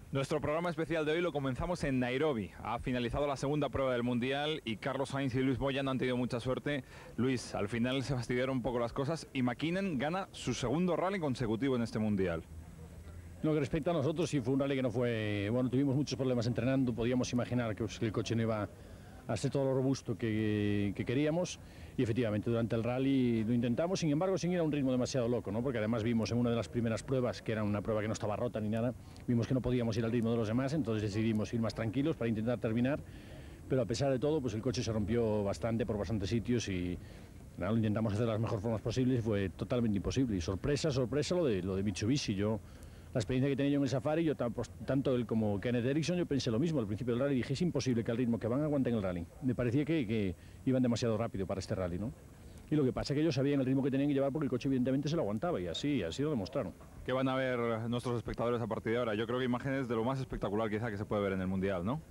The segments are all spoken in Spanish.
Nuestro programa especial de hoy lo comenzamos en Nairobi. Ha finalizado la segunda prueba del Mundial y Carlos Sainz y Luis Moya no han tenido mucha suerte. Luis, al final se fastidiaron un poco las cosas y McKinnon gana su segundo rally consecutivo en este Mundial. Lo que respecta a nosotros, sí fue un rally que no fue... Bueno, tuvimos muchos problemas entrenando, podíamos imaginar que el coche no iba a ser todo lo robusto que queríamos, y efectivamente durante el rally lo intentamos, sin embargo sin ir a un ritmo demasiado loco, ¿no? Porque además vimos en una de las primeras pruebas, que era una prueba que no estaba rota ni nada, vimos que no podíamos ir al ritmo de los demás, entonces decidimos ir más tranquilos para intentar terminar, pero a pesar de todo, pues el coche se rompió bastante por bastantes sitios y nada, lo intentamos hacer de las mejores formas posibles y fue totalmente imposible. Y sorpresa lo de Mitsubishi. La experiencia que tenía yo en el Safari, tanto él como Kenneth Eriksson, yo pensé lo mismo al principio del rally, dije es imposible que al ritmo que van aguanten el rally. Me parecía que iban demasiado rápido para este rally, ¿no? Y lo que pasa es que ellos sabían el ritmo que tenían que llevar porque el coche evidentemente se lo aguantaba y así lo demostraron. ¿Qué van a ver nuestros espectadores a partir de ahora? Yo creo que imágenes de lo más espectacular quizá que se puede ver en el Mundial, ¿no?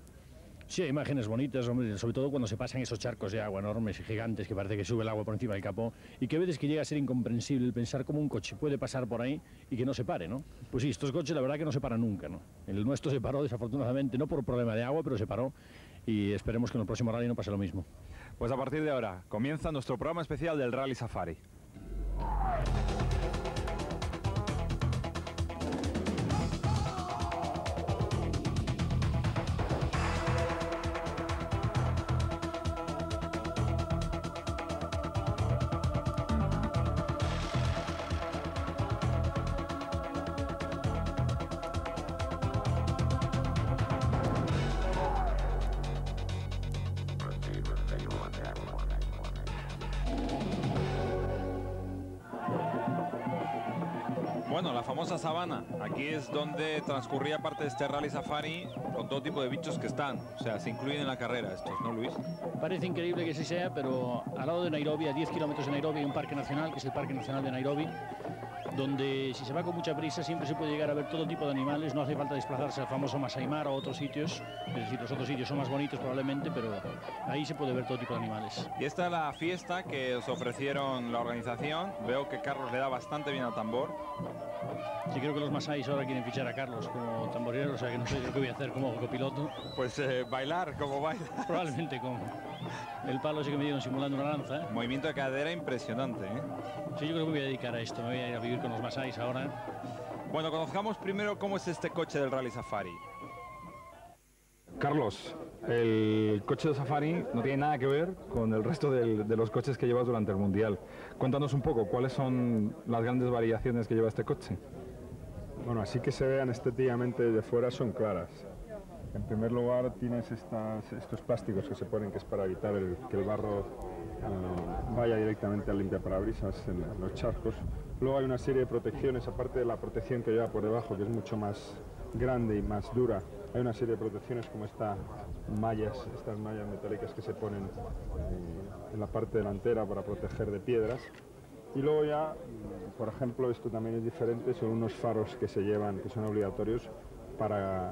Sí, hay imágenes bonitas, hombre, sobre todo cuando se pasan esos charcos de agua enormes y gigantes que parece que sube el agua por encima del capó y que a veces que llega a ser incomprensible el pensar cómo un coche puede pasar por ahí y que no se pare, ¿no? Pues sí, estos coches la verdad que no se paran nunca, ¿no? El nuestro se paró desafortunadamente, no por problema de agua, pero se paró y esperemos que en el próximo rally no pase lo mismo. Pues a partir de ahora comienza nuestro programa especial del Rally Safari. Bueno, la famosa sabana, aquí es donde transcurría parte de este Rally Safari con todo tipo de bichos que están, o sea, se incluyen en la carrera estos, ¿no, Luis? Parece increíble que sí sea, pero al lado de Nairobi, a 10 kilómetros de Nairobi, hay un parque nacional, que es el Parque Nacional de Nairobi, donde si se va con mucha prisa siempre se puede llegar a ver todo tipo de animales, no hace falta desplazarse al famoso Masai Mara o a otros sitios, es decir, los otros sitios son más bonitos probablemente, pero ahí se puede ver todo tipo de animales. Y esta es la fiesta que os ofrecieron la organización, veo que Carlos le da bastante bien al tambor. Sí, creo que los Masáis ahora quieren fichar a Carlos como tamborero, o sea que no sé qué voy a hacer como copiloto. Pues bailar, como baila. Probablemente con el palo ese que me dieron simulando una lanza, ¿eh? Movimiento de cadera impresionante, ¿eh? Sí, yo creo que me voy a dedicar a esto, me voy a ir a vivir con los Masáis ahora. Bueno, conozcamos primero cómo es este coche del Rally Safari. Carlos, el coche de Safari no tiene nada que ver con el resto de los coches que llevas durante el Mundial. Cuéntanos un poco, ¿cuáles son las grandes variaciones que lleva este coche? Bueno, así que se vean estéticamente de fuera son claras. En primer lugar tienes estos plásticos que se ponen, que es para evitar que el barro vaya directamente al limpiaparabrisas en los charcos. Luego hay una serie de protecciones, aparte de la protección que lleva por debajo, que es mucho más grande y más dura. Hay una serie de protecciones como estas mallas metálicas que se ponen en la parte delantera para proteger de piedras. Y luego ya, por ejemplo, esto también es diferente, son unos faros que se llevan, que son obligatorios,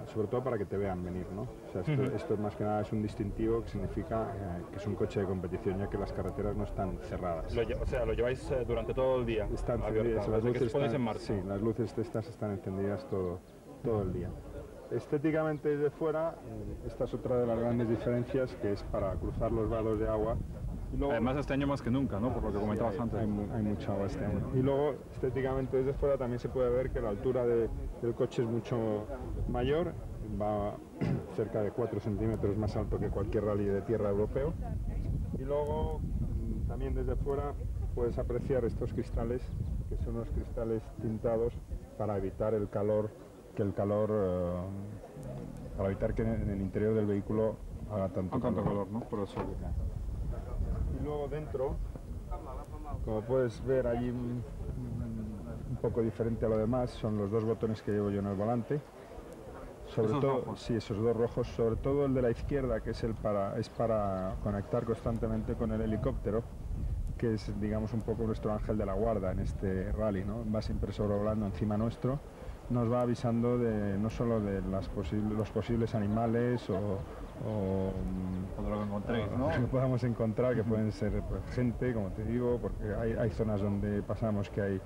sobre todo para que te vean venir, ¿no? O sea, esto más que nada es un distintivo que significa que es un coche de competición, ya que las carreteras no están cerradas. O sea, lo lleváis durante todo el día. Están encendidas, las luces en marcha. Sí, las luces estas están encendidas todo el día. Estéticamente desde fuera, esta es otra de las grandes diferencias, que es para cruzar los vados de agua. Y luego, además este año más que nunca, ¿no? Por lo que comentabas antes. Hay mucha agua este año. Y luego, estéticamente desde fuera también se puede ver que la altura del coche es mucho mayor, va cerca de 4 centímetros más alto que cualquier rally de tierra europeo. Y luego, también desde fuera, puedes apreciar estos cristales, que son unos cristales tintados para evitar el calor, para evitar que en el interior del vehículo haga tanto calor, ¿no? Por eso. Y luego dentro, como puedes ver allí un poco diferente a lo demás, son los dos botones que llevo yo en el volante. Sobre todo, rojos. Sí, esos dos rojos, sobre todo el de la izquierda, que es para conectar constantemente con el helicóptero, que es, digamos, un poco nuestro ángel de la guarda en este rally, ¿no? Va siempre sobrevolando encima nuestro, nos va avisando no solo de los posibles animales o lo que encontréis, ¿no? Que podamos encontrar, que pueden ser pues, gente, como te digo, porque hay zonas donde pasamos que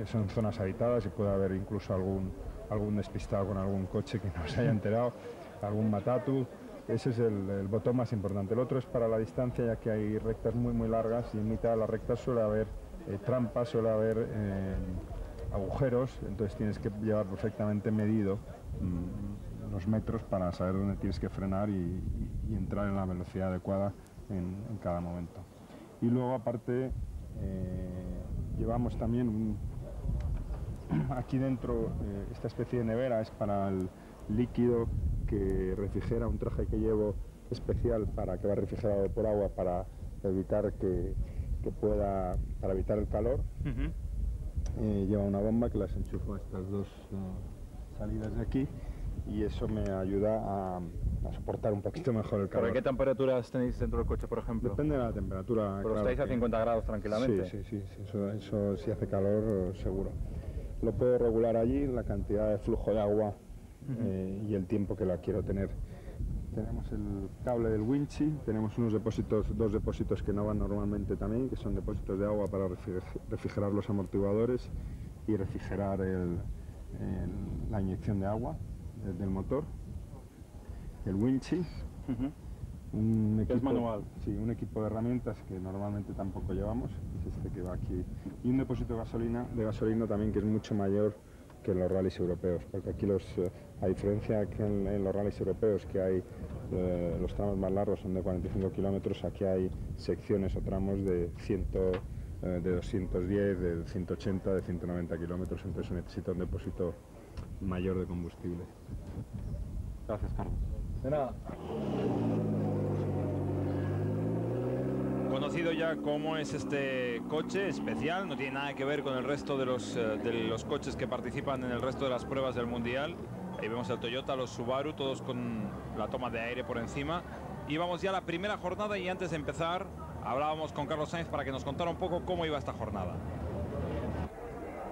son zonas habitadas y puede haber incluso algún despistado con algún coche que no se haya enterado, algún matatu. Ese es el botón más importante. El otro es para la distancia, ya que hay rectas muy largas y en mitad de las rectas suele haber trampas, suele haber agujeros, entonces tienes que llevar perfectamente medido los metros para saber dónde tienes que frenar y entrar en la velocidad adecuada en cada momento. Y luego aparte llevamos también aquí dentro esta especie de nevera, es para el líquido que refrigera, un traje que llevo especial para que va refrigerado por agua para evitar para evitar el calor. Lleva una bomba que las enchufo a estas dos salidas de aquí y eso me ayuda a soportar un poquito mejor el calor. ¿Pero qué temperaturas tenéis dentro del coche, por ejemplo? Depende de la temperatura. Pero claro, estáis a 50 grados tranquilamente. Sí, eso si hace calor seguro. Lo puedo regular allí, la cantidad de flujo de agua y el tiempo que la quiero tener. Tenemos el cable del winchi, tenemos dos depósitos que no van normalmente también, que son depósitos de agua para refrigerar los amortiguadores y refrigerar la inyección de agua del motor. El winchi, un equipo, es manual. Sí, un equipo de herramientas que normalmente tampoco llevamos, es este que va aquí, y un depósito de gasolina también que es mucho mayor que en los rallies europeos, porque aquí a diferencia que en los rallies europeos que hay los tramos más largos son de 45 kilómetros, aquí hay secciones o tramos de 210, de 180, de 190 kilómetros, entonces se necesita un depósito mayor de combustible. Gracias, Carlos. De nada. Conocido ya cómo es este coche especial, no tiene nada que ver con el resto de los coches que participan en el resto de las pruebas del Mundial. Ahí vemos el Toyota, los Subaru, todos con la toma de aire por encima. Y vamos ya a la primera jornada y antes de empezar hablábamos con Carlos Sainz para que nos contara un poco cómo iba esta jornada.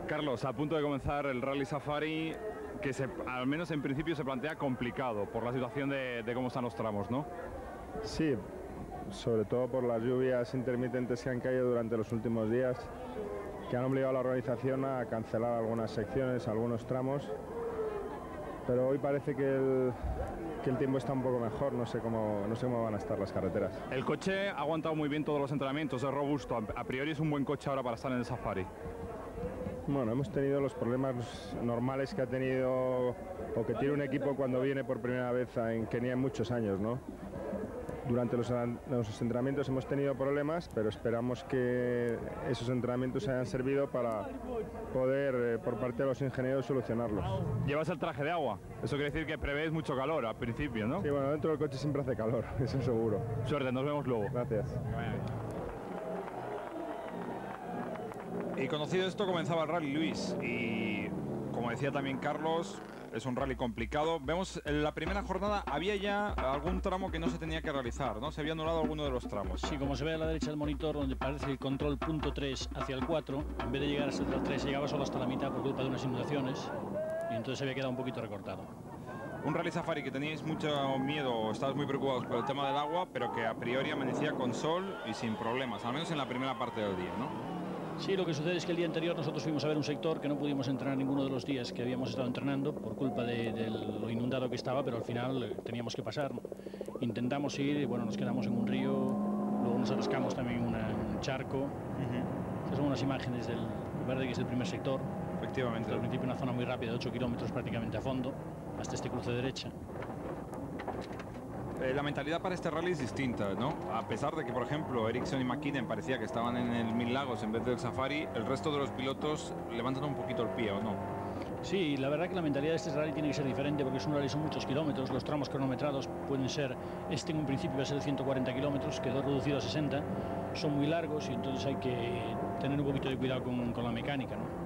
Carlos, a punto de comenzar el Rally Safari, que al menos en principio se plantea complicado por la situación de cómo están los tramos, ¿no? Sí, sobre todo por las lluvias intermitentes que han caído durante los últimos días, que han obligado a la organización a cancelar algunas secciones, algunos tramos, pero hoy parece que el tiempo está un poco mejor, no sé cómo van a estar las carreteras. El coche ha aguantado muy bien todos los entrenamientos, es robusto, a priori es un buen coche ahora para estar en el Safari. Bueno, hemos tenido los problemas normales que ha tenido o que tiene un equipo cuando viene por primera vez en Kenia en muchos años, ¿no? Durante los entrenamientos hemos tenido problemas, pero esperamos que esos entrenamientos hayan servido para poder, por parte de los ingenieros, solucionarlos. Llevas el traje de agua, eso quiere decir que prevés mucho calor al principio, ¿no? Sí, bueno, dentro del coche siempre hace calor, eso seguro. Suerte, nos vemos luego. Gracias. Y conocido esto, comenzaba el rally, Luis, y como decía también Carlos, es un rally complicado. Vemos en la primera jornada había ya algún tramo que no se tenía que realizar, ¿no? Se había anulado alguno de los tramos. Sí, como se ve a la derecha del monitor, donde parece el control punto 3 hacia el 4, en vez de llegar hasta el 3, llegaba solo hasta la mitad por culpa de unas inundaciones, y entonces se había quedado un poquito recortado. Un Rally Safari que teníais mucho miedo, estabas muy preocupados por el tema del agua, pero que a priori amanecía con sol y sin problemas, al menos en la primera parte del día, ¿no? Sí, lo que sucede es que el día anterior nosotros fuimos a ver un sector que no pudimos entrenar ninguno de los días que habíamos estado entrenando por culpa de lo inundado que estaba, pero al final teníamos que pasar. Intentamos ir y bueno, nos quedamos en un río, luego nos atascamos también en un charco. Estas son unas imágenes del verde, que es el primer sector. Efectivamente. Al principio una zona muy rápida, de 8 kilómetros prácticamente a fondo, hasta este cruce derecha. La mentalidad para este rally es distinta, ¿no? A pesar de que, por ejemplo, Ericsson y McKinnon parecía que estaban en el Mil Lagos en vez del Safari, el resto de los pilotos levantan un poquito el pie, ¿o no? Sí, la verdad que la mentalidad de este rally tiene que ser diferente porque es un rally, son muchos kilómetros, los tramos cronometrados pueden ser, este en un principio va a ser de 140 kilómetros, quedó reducido a 60, son muy largos y entonces hay que tener un poquito de cuidado con la mecánica, ¿no?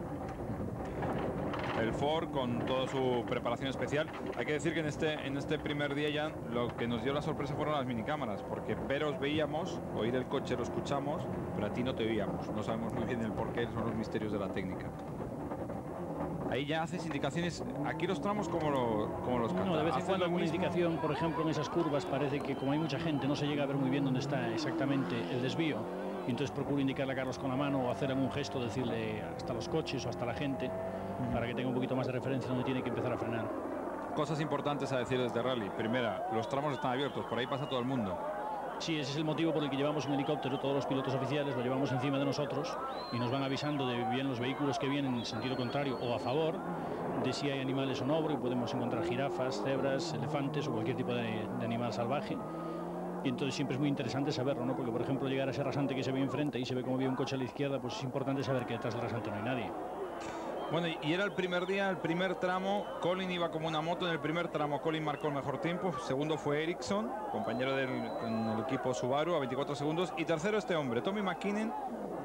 El Ford con toda su preparación especial. Hay que decir que en este primer día ya lo que nos dio la sorpresa fueron las minicámaras, porque veros veíamos, oír el coche lo escuchamos, pero a ti no te oíamos. No sabemos muy bien el porqué, son los misterios de la técnica. Ahí ya haces indicaciones. Aquí los tramos, ¿cómo los cantas? No, de vez en cuando alguna indicación, por ejemplo, en esas curvas parece que como hay mucha gente no se llega a ver muy bien dónde está exactamente el desvío. Y entonces procuro indicarle a Carlos con la mano o hacer algún gesto, decirle hasta los coches o hasta la gente. para que tenga un poquito más de referencia donde tiene que empezar a frenar. Cosas importantes a decir desde rally. Primera, los tramos están abiertos, por ahí pasa todo el mundo. Sí, ese es el motivo por el que llevamos un helicóptero, todos los pilotos oficiales lo llevamos encima de nosotros y nos van avisando de bien los vehículos que vienen en sentido contrario o a favor, de si hay animales o no, porque podemos encontrar jirafas, cebras, elefantes o cualquier tipo de animal salvaje. Y entonces siempre es muy interesante saberlo, ¿no? Porque por ejemplo llegar a ese rasante que se ve enfrente y se ve como viene un coche a la izquierda, pues es importante saber que detrás del rasante no hay nadie. Bueno, y era el primer día, el primer tramo. Colin iba como una moto. En el primer tramo Colin marcó el mejor tiempo. Segundo fue Ericsson, compañero en el equipo Subaru, a 24 segundos. Y tercero este hombre, Tommy McKinnon,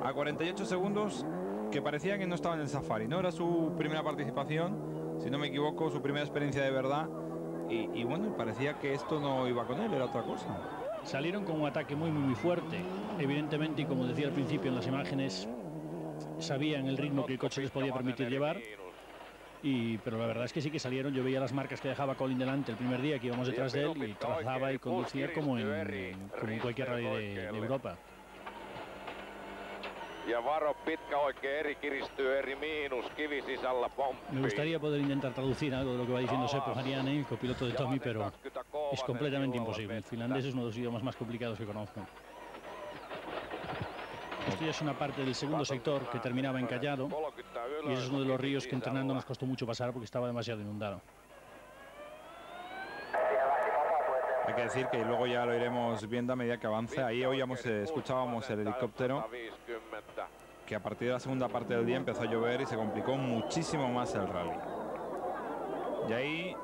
a 48 segundos, que parecía que no estaba en el Safari, ¿no? Era su primera participación, si no me equivoco, su primera experiencia de verdad. Y bueno, parecía que esto no iba con él, era otra cosa. Salieron con un ataque muy fuerte. Evidentemente, y como decía al principio en las imágenes, sabían el ritmo que el coche les podía permitir llevar, pero la verdad es que sí que salieron. Yo veía las marcas que dejaba Colin delante el primer día que íbamos detrás de él y trazaba y conducía como en cualquier rally de Europa. Me gustaría poder intentar traducir algo de lo que va diciendo Seppo Harjanne, el copiloto de Tommy, pero es completamente imposible. El finlandés es uno de los idiomas más complicados que conozco. Esto ya es una parte del segundo sector que terminaba encallado y ese es uno de los ríos que entrenando nos costó mucho pasar porque estaba demasiado inundado. Hay que decir que luego ya lo iremos viendo a medida que avance. Ahí escuchábamos el helicóptero, que a partir de la segunda parte del día empezó a llover y se complicó muchísimo más el rally. Y ahí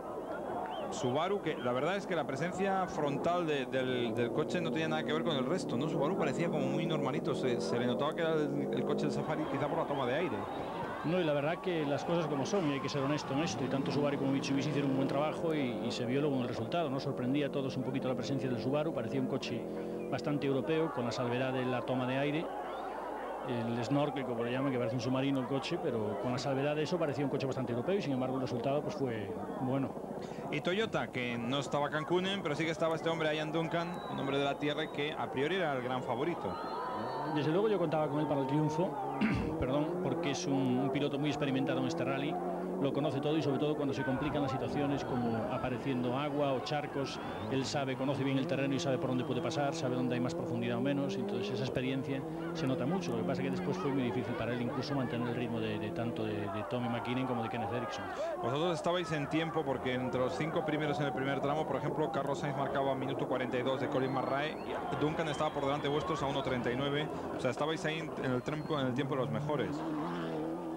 Subaru, que la verdad es que la presencia frontal del coche no tenía nada que ver con el resto, ¿no? Subaru parecía como muy normalito, se le notaba que era el coche del Safari, quizá por la toma de aire. No, y la verdad que las cosas como son, y hay que ser honesto en esto, y tanto Subaru como Mitsubishi hicieron un buen trabajo y se vio luego en el resultado, ¿no? Sorprendía a todos un poquito la presencia del Subaru, parecía un coche bastante europeo, con la salvedad de la toma de aire, el snorkel, como le llaman, que parece un submarino el coche, pero con la salvedad de eso parecía un coche bastante europeo y sin embargo el resultado pues fue bueno. Y Toyota, que no estaba Cancunen, pero sí que estaba este hombre, Ian Duncan, un hombre de la tierra que a priori era el gran favorito. Desde luego yo contaba con él para el triunfo, perdón, porque es un piloto muy experimentado en este rally, lo conoce todo y sobre todo cuando se complican las situaciones como apareciendo agua o charcos, él conoce bien el terreno y sabe por dónde puede pasar, sabe dónde hay más profundidad o menos, entonces esa experiencia se nota mucho. Lo que pasa es que después fue muy difícil para él incluso mantener el ritmo tanto de Tommy McKinnon como de Kenneth Ericsson. Vosotros estabais en tiempo porque entre los 5 primeros en el primer tramo, por ejemplo, Carlos Sainz marcaba minuto 42 de Colin McRae y Duncan estaba por delante vuestros a 1.39, o sea, estabais ahí en el tiempo de los mejores.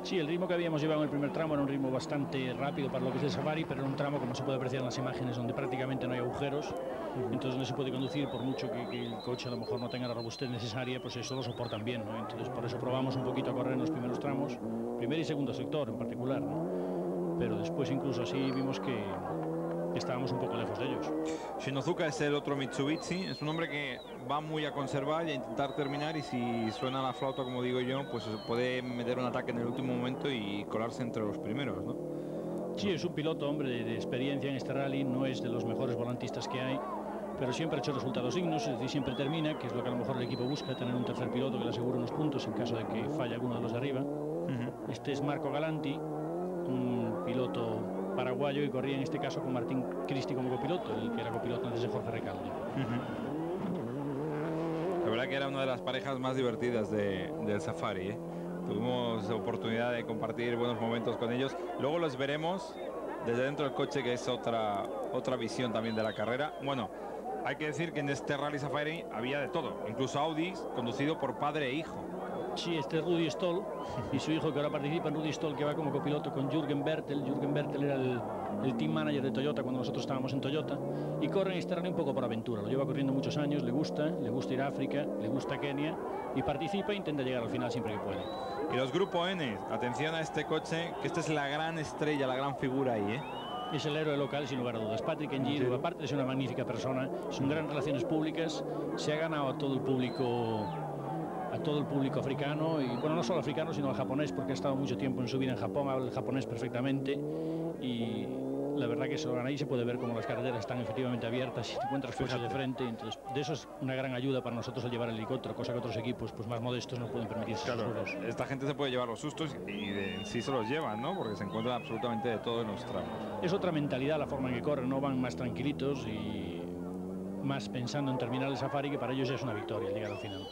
Sí, el ritmo que habíamos llevado en el primer tramo era un ritmo bastante rápido para lo que es el Safari, pero era un tramo, como se puede apreciar en las imágenes, donde prácticamente no hay agujeros, entonces no se puede conducir por mucho que el coche a lo mejor no tenga la robustez necesaria, pues eso lo soportan bien, ¿no? Entonces por eso probamos un poquito a correr en los primeros tramos, primer y segundo sector en particular, ¿no? Pero después incluso así vimos que estábamos un poco lejos de ellos. Shinozuka es el otro Mitsubishi, es un hombre que va muy a conservar y a intentar terminar, y si suena la flauta, como digo yo, pues puede meter un ataque en el último momento y colarse entre los primeros, ¿no? Sí, es un piloto, hombre, de experiencia en este rally, no es de los mejores volantistas que hay, pero siempre ha hecho resultados dignos, es decir, siempre termina, que es lo que a lo mejor el equipo busca, tener un tercer piloto que le asegure unos puntos en caso de que falle alguno de los de arriba. Este es Marco Galanti, un piloto paraguayo, y corría en este caso con Martín Cristi como copiloto, el que era copiloto antes de Jorge Recalde. La verdad que era una de las parejas más divertidas del Safari, ¿eh? Tuvimos oportunidad de compartir buenos momentos con ellos. Luego los veremos desde dentro del coche, que es otra visión también de la carrera. Bueno, hay que decir que en este Rally Safari había de todo, incluso Audi conducido por padre e hijo. Sí, este es Rudi Stoll y su hijo que ahora participa, en Rudi Stoll, que va como copiloto con Jürgen Bertel. Jürgen Bertel era el team manager de Toyota cuando nosotros estábamos en Toyota, y corre en este rally un poco por aventura, lo lleva corriendo muchos años, le gusta ir a África, le gusta Kenia y participa e intenta llegar al final siempre que puede. Y los Grupo N, atención a este coche, que esta es la gran estrella, la gran figura ahí, ¿eh? Es el héroe local sin lugar a dudas. Patrick Ngiro, aparte de ser una magnífica persona, es un gran relaciones públicas, se ha ganado a todo el público africano, y bueno, no solo africano sino al japonés, porque ha estado mucho tiempo en su vida en Japón, habla el japonés perfectamente, y la verdad que eso ahí se puede ver cómo las carreteras están efectivamente abiertas y te encuentras coches de frente. Entonces, de eso es una gran ayuda para nosotros el llevar el helicóptero, cosa que otros equipos pues más modestos no pueden permitirse. Claro, esta gente se puede llevar los sustos y en sí se los llevan, ¿no? Porque se encuentran absolutamente de todo en los tramos. Es otra mentalidad la forma en que corren, no van más tranquilitos y más pensando en terminar el safari, que para ellos ya es una victoria llegar al final.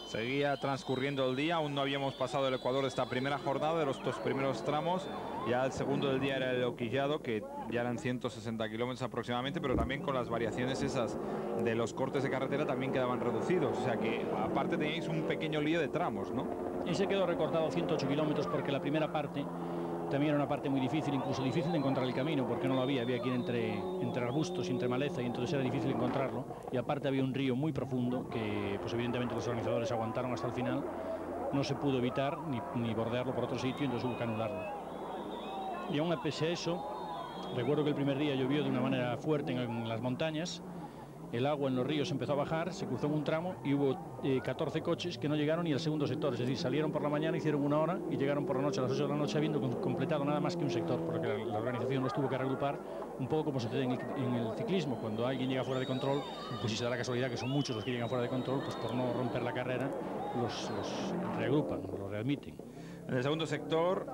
Seguía transcurriendo el día, aún no habíamos pasado el Ecuador de esta primera jornada, de los dos primeros tramos. Ya el segundo del día era el Oquillado, que ya eran 160 kilómetros aproximadamente, pero también con las variaciones esas de los cortes de carretera también quedaban reducidos. O sea que aparte teníais un pequeño lío de tramos, ¿no? Y se quedó recortado 108 kilómetros porque la primera parte también era una parte muy difícil, incluso difícil de encontrar el camino, porque no lo había que ir entre arbustos y entre maleza, y entonces era difícil encontrarlo. Y aparte había un río muy profundo que, pues evidentemente los organizadores aguantaron hasta el final. No se pudo evitar ni bordearlo por otro sitio, entonces hubo que anularlo. Y aún pese a eso, recuerdo que el primer día llovió de una manera fuerte en las montañas. El agua en los ríos empezó a bajar, se cruzó en un tramo y hubo 14 coches que no llegaron ni al segundo sector. Es decir, salieron por la mañana, hicieron una hora y llegaron por la noche a las 8 de la noche habiendo completado nada más que un sector, porque la organización los tuvo que reagrupar, un poco como sucede en el ciclismo. Cuando alguien llega fuera de control, pues si se da la casualidad que son muchos los que llegan fuera de control, pues por no romper la carrera los reagrupan, los readmiten. En el segundo sector,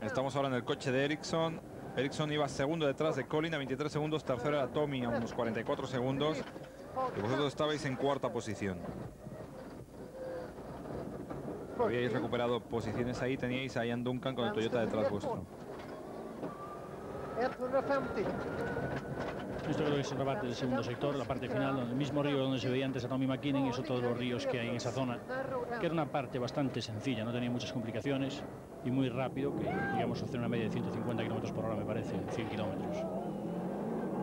estamos ahora en el coche de Ericsson. Ericsson iba segundo detrás de Collin a 23 segundos, tercero era Tommy a unos 44 segundos y vosotros estabais en cuarta posición. Habíais recuperado posiciones ahí, teníais a Ian Duncan con el Toyota detrás vuestro. Esto creo que es otra parte del segundo sector, la parte final, el mismo río donde se veía antes a Tommy McKinnon, y eso todos los ríos que hay en esa zona, que era una parte bastante sencilla, no tenía muchas complicaciones y muy rápido, que digamos hacer una media de 150 kilómetros por hora, me parece, 100 kilómetros.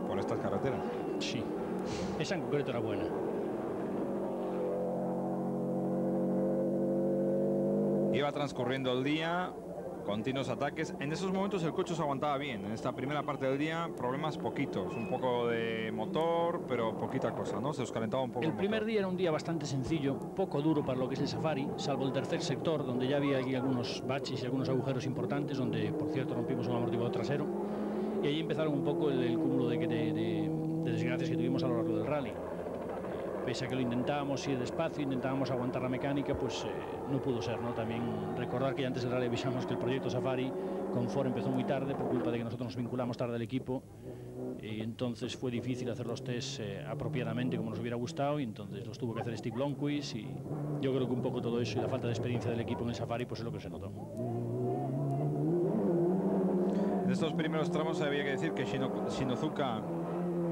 ¿Por estas carreteras? Sí, esa en concreto era buena. Iba transcurriendo el día, continuos ataques. En esos momentos el coche se aguantaba bien. En esta primera parte del día, problemas poquitos. Un poco de motor, pero poquita cosa, ¿no? Se os calentaba un poco el primer día era un día bastante sencillo, poco duro para lo que es el safari, salvo el tercer sector, donde ya había aquí algunos baches y algunos agujeros importantes, donde, por cierto, rompimos un amortiguador trasero. Y ahí empezaron un poco el cúmulo de desgracias que tuvimos a lo largo del rally. Pese a que lo intentábamos ir despacio, intentábamos aguantar la mecánica, pues no pudo ser, ¿no? También recordar que ya antes del rally avisamos que el proyecto Safari con Ford empezó muy tarde por culpa de que nosotros nos vinculamos tarde al equipo, y entonces fue difícil hacer los test apropiadamente como nos hubiera gustado, y entonces los tuvo que hacer Steve Blomqvist, y yo creo que un poco todo eso y la falta de experiencia del equipo en el Safari pues es lo que se notó. En estos primeros tramos había que decir que Shinozuka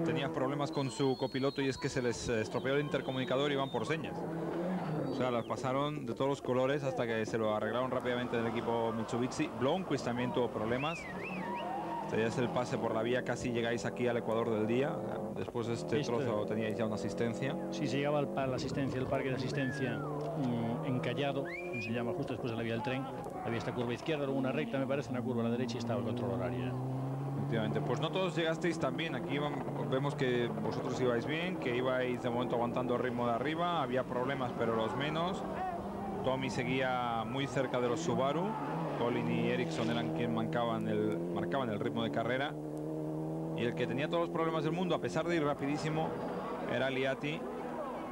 tenía problemas con su copiloto, y es que se les estropeó el intercomunicador y iban por señas. O sea, las pasaron de todos los colores hasta que se lo arreglaron rápidamente del equipo Mitsubishi. Blomqvist también tuvo problemas. Este ya es el pase por la vía, casi llegáis aquí al Ecuador del día. Después de este trozo teníais ya una asistencia. Sí, se llegaba al asistencia, el parque de asistencia encallado, se llama, justo después de la vía del tren. Había esta curva izquierda, luego una recta, me parece, una curva a la derecha, y estaba el control horario. Efectivamente, pues no todos llegasteis tan bien. Aquí vemos que vosotros ibais bien, que ibais de momento aguantando el ritmo de arriba. Había problemas, pero los menos. Tommy seguía muy cerca de los Subaru. Collin y Ericsson eran quienes marcaban el ritmo de carrera. Y el que tenía todos los problemas del mundo, a pesar de ir rapidísimo, era Liatti,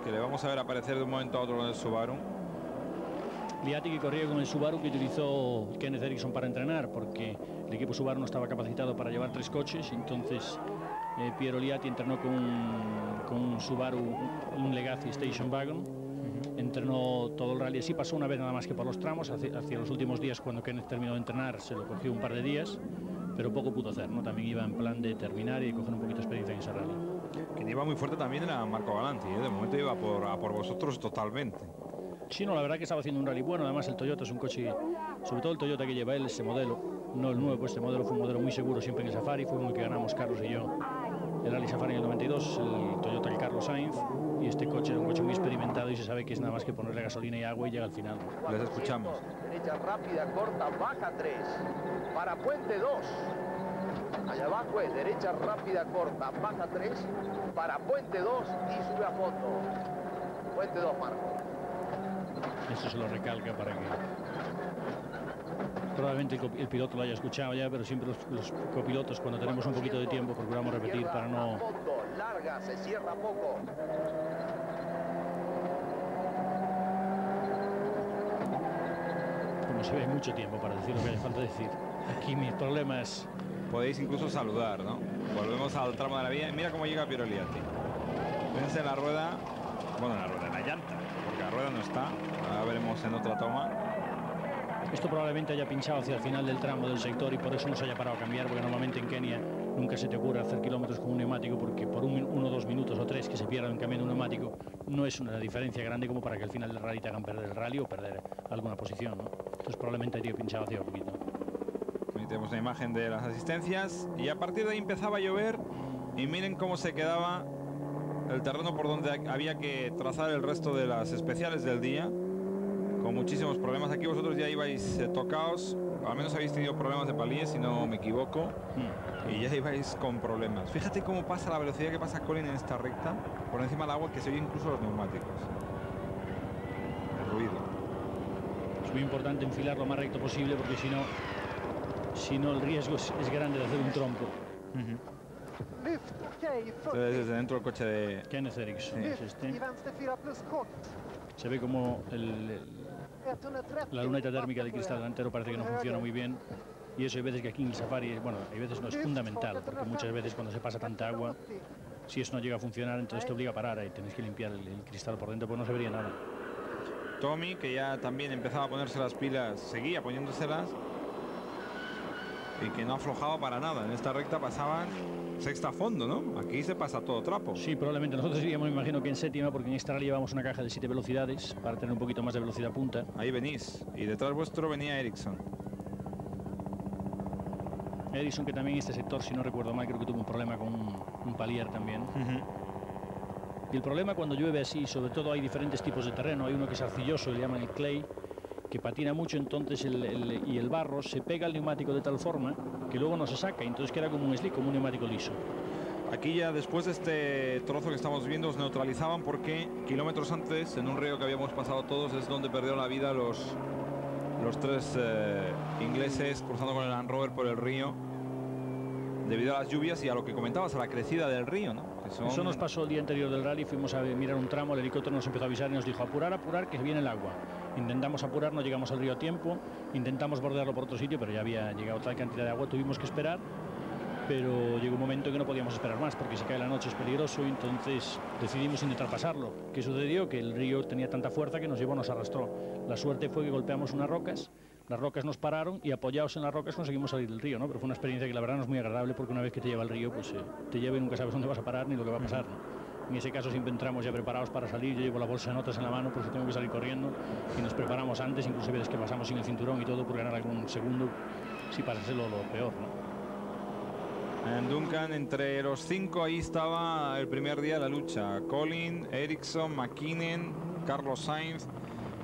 que le vamos a ver aparecer de un momento a otro en el Subaru. Liatti, que corría con el Subaru que utilizó Kenneth Eriksson para entrenar, porque el equipo Subaru no estaba capacitado para llevar 3 coches. Entonces Piero Liatti entrenó con un Subaru, un Legacy Station Wagon. Entrenó todo el rally, así pasó una vez nada más que por los tramos. Hacia los últimos días, cuando Kenneth terminó de entrenar, se lo cogió un par de días, pero poco pudo hacer, ¿no? También iba en plan de terminar y coger un poquito de experiencia en ese rally. Quien iba muy fuerte también era Marco Galanti, ¿eh? De momento iba a por vosotros totalmente. Sí, no, la verdad que estaba haciendo un rally bueno. Además el Toyota es un coche, sobre todo el Toyota que lleva él, ese modelo, no el nuevo, este modelo fue un modelo muy seguro siempre en el Safari. Fue muy que ganamos Carlos y yo el Rally Safari en el 92, el Toyota el Carlos Sainz, y este coche era un coche muy experimentado y se sabe que es nada más que ponerle gasolina y agua y llega al final. Les escuchamos. Derecha rápida, corta, baja 3, para puente 2. Allá abajo es derecha rápida, corta, baja 3, para puente 2 y sube a fondo. Puente 2, Marco. Esto se lo recalca para que Probablemente el piloto lo haya escuchado ya, pero siempre los copilotos, cuando tenemos un poquito de tiempo, procuramos repetir para no... Larga, se cierra poco. Como se ve, hay mucho tiempo para decir lo que hace falta decir. Aquí mi problema es... Podéis incluso saludar, ¿no? Volvemos al tramo de la vía. Mira cómo llega Piroliati. Fíjense en la rueda, bueno, en la rueda, en la llanta, porque la rueda no está. Ahora veremos en otra toma. Esto probablemente haya pinchado hacia el final del tramo del sector y por eso no se haya parado a cambiar, porque normalmente en Kenia nunca se te ocurre hacer kilómetros con un neumático, porque por 1 o 2 minutos o 3 que se pierdan cambiando un neumático no es una diferencia grande como para que al final del rally te hagan perder el rally o perder alguna posición, ¿no? Entonces probablemente habría pinchado hacia un poquito. Ahí tenemos una imagen de las asistencias y a partir de ahí empezaba a llover y miren cómo se quedaba el terreno por donde había que trazar el resto de las especiales del día, con muchísimos problemas. Aquí vosotros ya ibais tocaos, al menos habéis tenido problemas de palíes, si no me equivoco, y ya ibais con problemas. Fíjate cómo pasa la velocidad que pasa Colin en esta recta, por encima del agua, que se oye incluso los neumáticos. El ruido. Es muy importante enfilar lo más recto posible, porque si no el riesgo es grande de hacer un trompo. Entonces, desde dentro del coche de Kenneth Eriksson, sí. es este. Se ve como la luneta térmica del cristal delantero parece que no funciona muy bien, y eso hay veces que aquí en el Safari, bueno, hay veces no es fundamental, porque muchas veces cuando se pasa tanta agua, si eso no llega a funcionar, entonces te obliga a parar y tienes que limpiar el cristal por dentro, pues no se vería nada. Tommy, que ya también empezaba a ponerse las pilas, seguía poniéndoselas y que no aflojaba para nada. En esta recta pasaban sexta a fondo, ¿no? Aquí se pasa todo trapo. Sí, probablemente nosotros iríamos, me imagino que en séptima, porque en esta rally llevamos una caja de 7 velocidades para tener un poquito más de velocidad punta. Ahí venís, y detrás vuestro venía Eriksson. Eriksson, que también en este sector, si no recuerdo mal, creo que tuvo un problema con un palier también. Y el problema cuando llueve así, sobre todo hay diferentes tipos de terreno. Hay uno que es arcilloso, le llaman el clay, que patina mucho, entonces y el barro se pega al neumático de tal forma que luego no se saca, entonces queda como un slick, como un neumático liso. Aquí ya después de este trozo que estamos viendo os neutralizaban, porque kilómetros antes, en un río que habíamos pasado todos, es donde perdieron la vida los 3 ingleses cruzando con el Land Rover por el río, debido a las lluvias y a lo que comentabas, a la crecida del río, ¿no? Eso nos pasó el día anterior del rally, fuimos a mirar un tramo, el helicóptero nos empezó a avisar y nos dijo apurar, que viene el agua. Intentamos apurar, no llegamos al río a tiempo, intentamos bordearlo por otro sitio, pero ya había llegado tal cantidad de agua, tuvimos que esperar, pero llegó un momento en que no podíamos esperar más, porque si cae la noche es peligroso, y entonces decidimos intentar pasarlo. ¿Qué sucedió? Que el río tenía tanta fuerza que nos llevó, nos arrastró. La suerte fue que golpeamos unas rocas, las rocas nos pararon y apoyados en las rocas conseguimos salir del río, ¿no? Pero fue una experiencia que la verdad no es muy agradable, porque una vez que te lleva el río, pues te lleva y nunca sabes dónde vas a parar ni lo que va a pasar, ¿no? En ese caso siempre entramos ya preparados para salir. Yo llevo la bolsa de notas en la mano por si tengo que salir corriendo, y nos preparamos antes, incluso veces que pasamos sin el cinturón y todo, por ganar algún segundo si pasase lo peor, ¿no? En Duncan, entre los 5, ahí estaba el primer día de la lucha. Colin, Eriksson, McKinnon, Carlos Sainz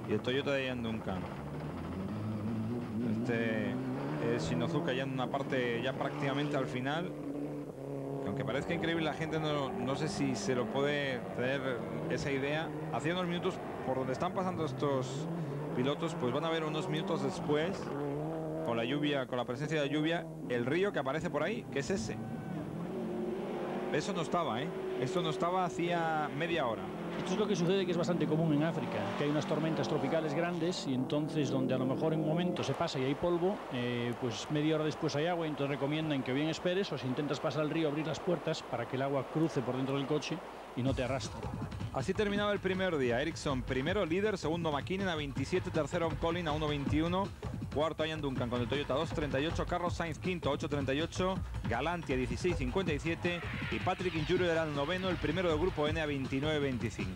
y el Toyota de Ian Duncan. Shinozuka ya en una parte ya prácticamente al final. Aunque parezca increíble, la gente no sé si se lo puede tener esa idea. Hace unos minutos, por donde están pasando estos pilotos, pues van a ver unos minutos después, con la lluvia, con la presencia de lluvia, el río que aparece por ahí, que es ese. Eso no estaba, ¿eh? Esto no estaba hacía media hora. Esto es lo que sucede, que es bastante común en África, que hay unas tormentas tropicales grandes, y entonces donde a lo mejor en un momento se pasa y hay polvo, pues media hora después hay agua, y entonces recomiendan que bien esperes, o si intentas pasar al río, abrir las puertas para que el agua cruce por dentro del coche y no te arrastre. Así terminaba el primer día. Eriksson primero, líder, segundo McKinnon a 27, tercero Colin a 1.21, cuarto Ian Duncan con el Toyota 2.38, Carlos Sainz quinto 8.38, Galanti a 16.57 y Patrick Injuru era el noveno, el primero del grupo N a 29.25.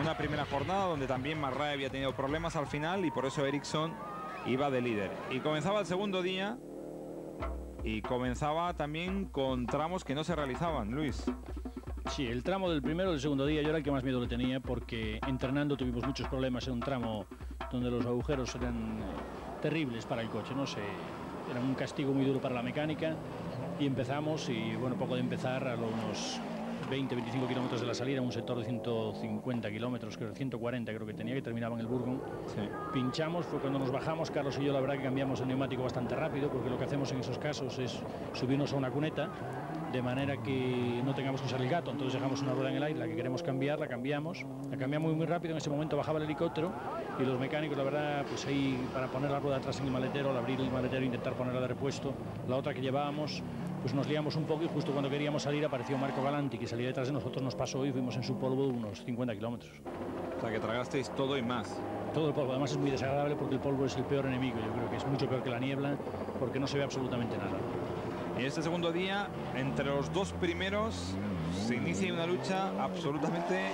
Una primera jornada donde también Marray había tenido problemas al final y por eso Eriksson iba de líder. Y comenzaba el segundo día y comenzaba también con tramos que no se realizaban, Luis. Sí, el tramo del primero y del segundo día yo era el que más miedo le tenía, porque entrenando tuvimos muchos problemas en un tramo donde los agujeros eran terribles para el coche, no sé, era un castigo muy duro para la mecánica, y empezamos, y bueno, poco de empezar, a unos 20-25 kilómetros de la salida, un sector de 150 kilómetros, creo, 140 creo que tenía, que terminaba en el Burgos. Sí. Pinchamos, fue cuando nos bajamos, Carlos y yo la verdad que cambiamos el neumático bastante rápido, porque lo que hacemos en esos casos es subirnos a una cuneta, de manera que no tengamos que usar el gato, entonces dejamos una rueda en el aire, la que queremos cambiar, la cambiamos muy rápido, en ese momento bajaba el helicóptero y los mecánicos, la verdad, pues ahí para poner la rueda atrás en el maletero, al abrir el maletero, intentar ponerla de repuesto, la otra que llevábamos, pues nos liamos un poco y justo cuando queríamos salir apareció Marco Galanti, que salía detrás de nosotros, nos pasó y fuimos en su polvo unos 50 kilómetros. O sea, que tragasteis todo y más. Todo el polvo, además es muy desagradable porque el polvo es el peor enemigo, yo creo que es mucho peor que la niebla porque no se ve absolutamente nada. Y este segundo día, entre los dos primeros, se inicia una lucha absolutamente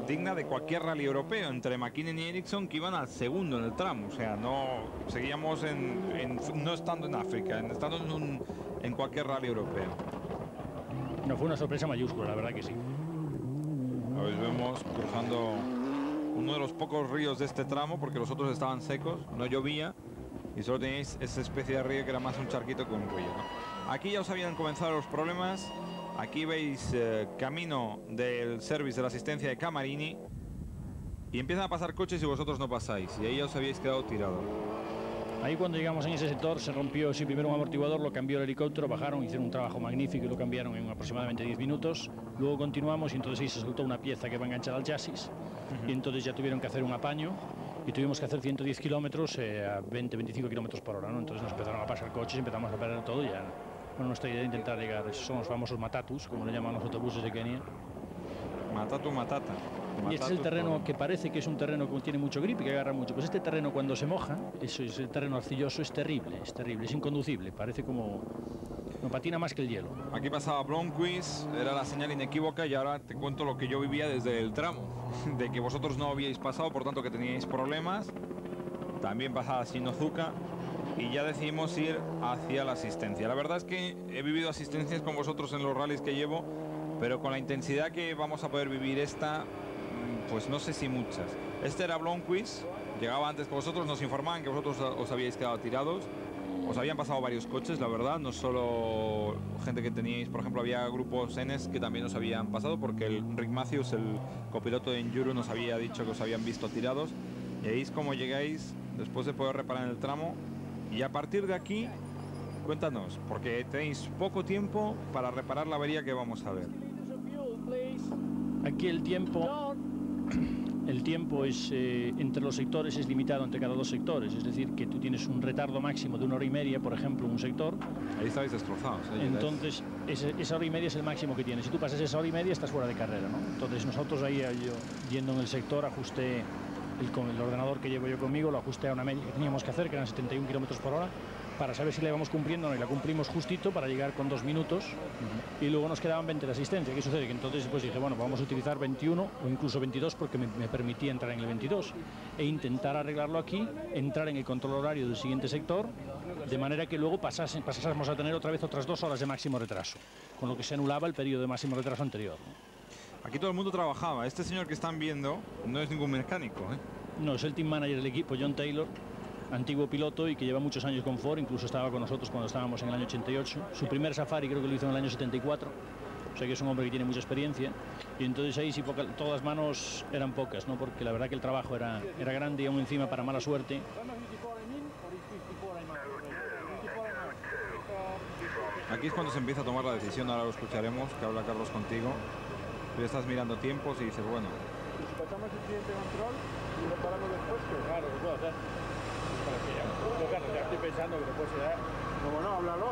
digna de cualquier rally europeo, entre McKinnon y Ericsson, que iban al segundo en el tramo. O sea, no seguíamos no estando en África, estando en cualquier rally europeo. No, fue una sorpresa mayúscula, la verdad que sí. A ver, vemos cruzando uno de los pocos ríos de este tramo, porque los otros estaban secos, no llovía, y solo tenéis esa especie de río que era más un charquito que un río, ¿no? Aquí ya os habían comenzado los problemas. Aquí veis camino del service de la asistencia de Camarini y empiezan a pasar coches y vosotros no pasáis, y ahí ya os habíais quedado tirados. Ahí cuando llegamos en ese sector se rompió, sí, primero un amortiguador, lo cambió el helicóptero, bajaron, hicieron un trabajo magnífico y lo cambiaron en aproximadamente 10 minutos. Luego continuamos y entonces ahí se soltó una pieza que va enganchada al chasis y entonces ya tuvieron que hacer un apaño y tuvimos que hacer 110 kilómetros a 20-25 kilómetros por hora, ¿no? Entonces nos empezaron a pasar coches y empezamos a perder todo y ya. Bueno, nuestra idea es intentar llegar, esos son los famosos matatus, como le llaman los autobuses de Kenia. Matatu matata. Y este es el terreno que parece que es un terreno que tiene mucho grip y que agarra mucho. Pues este terreno cuando se moja, eso es el terreno arcilloso, es terrible, es inconducible, parece como... no patina más que el hielo. Aquí pasaba Blomqvist, era la señal inequívoca y ahora te cuento lo que yo vivía desde el tramo, de que vosotros no habíais pasado, por tanto que teníais problemas. También pasaba Shinozuka y ya decidimos ir hacia la asistencia. La verdad es que he vivido asistencias con vosotros en los rallies que llevo, pero con la intensidad que vamos a poder vivir esta, pues no sé si muchas. Este era Blomqvist, llegaba antes que vosotros, nos informaban que vosotros os habíais quedado tirados. Os habían pasado varios coches, la verdad, no solo gente que teníais, por ejemplo, había grupos Enes que también os habían pasado, porque el Rick Matthews, el copiloto de Enduro, nos había dicho que os habían visto tirados. Y veis cómo llegáis después de poder reparar en el tramo. Y a partir de aquí, cuéntanos, porque tenéis poco tiempo para reparar la avería que vamos a ver. Aquí el tiempo es entre los sectores es limitado entre cada dos sectores, es decir, que tú tienes un retardo máximo de 1 hora y media, por ejemplo, un sector. Ahí estáis destrozados. Entonces, esa hora y media es el máximo que tienes. Si tú pasas esa hora y media, estás fuera de carrera, ¿no? Entonces, nosotros ahí, yo, yendo en el sector, ajusté con el ordenador que llevo yo conmigo, lo ajusté a una media que teníamos que hacer, que eran 71 kilómetros por hora, para saber si la íbamos cumpliendo o no, y la cumplimos justito para llegar con 2 minutos, y luego nos quedaban 20 de asistencia. ¿Qué sucede? Que entonces pues dije, bueno, vamos a utilizar 21 o incluso 22 porque me permitía entrar en el 22 e intentar arreglarlo aquí, entrar en el control horario del siguiente sector, de manera que luego pasásemos a tener otra vez otras 2 horas de máximo retraso, con lo que se anulaba el periodo de máximo retraso anterior, ¿no? Aquí todo el mundo trabajaba. Este señor que están viendo no es ningún mecánico, ¿eh? No, es el team manager del equipo, John Taylor, antiguo piloto y que lleva muchos años con Ford, incluso estaba con nosotros cuando estábamos en el año 88. Su primer safari creo que lo hizo en el año 74, o sea que es un hombre que tiene mucha experiencia. Y entonces ahí sí, todas las manos eran pocas, ¿no? Porque la verdad que el trabajo era grande y aún encima, para mala suerte, aquí es cuando se empieza a tomar la decisión. Ahora lo escucharemos, que habla Carlos contigo. Tú estás mirando tiempos y dices, bueno, si pasamos el siguiente control y reparamos después, que claro, lo puedo hacer. Ya estoy pensando que después será. como no, háblalo.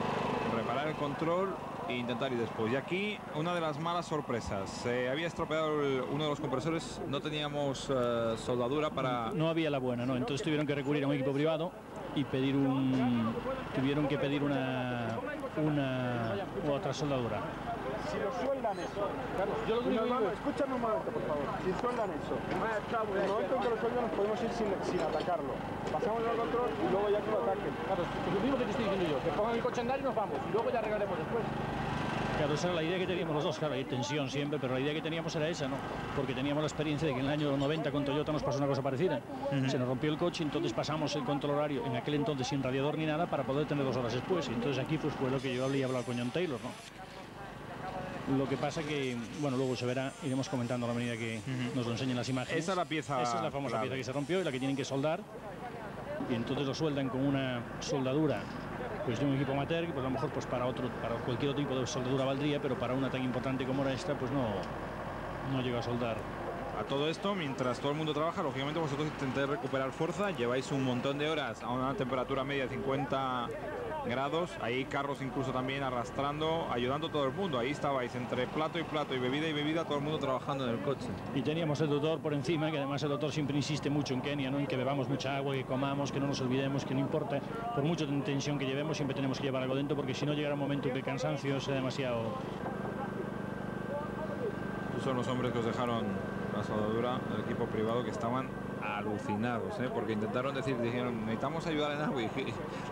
reparar el control e intentar ir después. Y aquí una de las malas sorpresas, se había estropeado uno de los compresores, no teníamos soldadura para... No había la buena, ¿no? Entonces tuvieron que recurrir a un equipo privado y tuvieron que pedir una otra soldadura. Si lo sueldan eso, Carlos, yo lo digo, escúchame un momento, por favor. Si sueldan eso, en el momento en que lo sueldan nos podemos ir sin atacarlo. Pasamos el control y luego ya que lo ataquen. Claro, es lo mismo que te estoy diciendo yo, que pongan el coche a andar y nos vamos, y luego ya arreglaremos después. Claro, esa era la idea que teníamos los dos, claro, hay tensión siempre, pero la idea que teníamos era esa, ¿no? Porque teníamos la experiencia de que en el año 90 con Toyota nos pasó una cosa parecida. Se nos rompió el coche, entonces pasamos el control horario, en aquel entonces sin radiador ni nada, para poder tener 2 horas después. Y entonces aquí pues fue lo que yo había hablado con John Taylor, ¿no? Lo que pasa que, bueno, luego se verá, iremos comentando a la medida que nos lo enseñen las imágenes. Esa es la pieza. Esa es la famosa clave. pieza que se rompió y la que tienen que soldar. Y entonces lo sueldan con una soldadura pues de un equipo amateur, que pues a lo mejor pues para cualquier otro tipo de soldadura valdría, pero para una tan importante como era esta, pues no llega a soldar. A todo esto, mientras todo el mundo trabaja, lógicamente vosotros intentáis recuperar fuerza, lleváis un montón de horas a una temperatura media de 50 grados, ahí Carlos incluso también arrastrando, ayudando a todo el mundo, ahí estabais entre plato y bebida, todo el mundo trabajando en el coche. Y teníamos el doctor por encima, que además el doctor siempre insiste mucho en Kenia, ¿no? En que bebamos mucha agua, que comamos, que no nos olvidemos, que no importa, por mucha tensión que llevemos, siempre tenemos que llevar algo dentro, porque si no llegará un momento que el cansancio sea demasiado. Estos son los hombres que os dejaron la soldadura del equipo privado, que estaban alucinados, porque intentaron dijeron, necesitamos ayudar en algo, y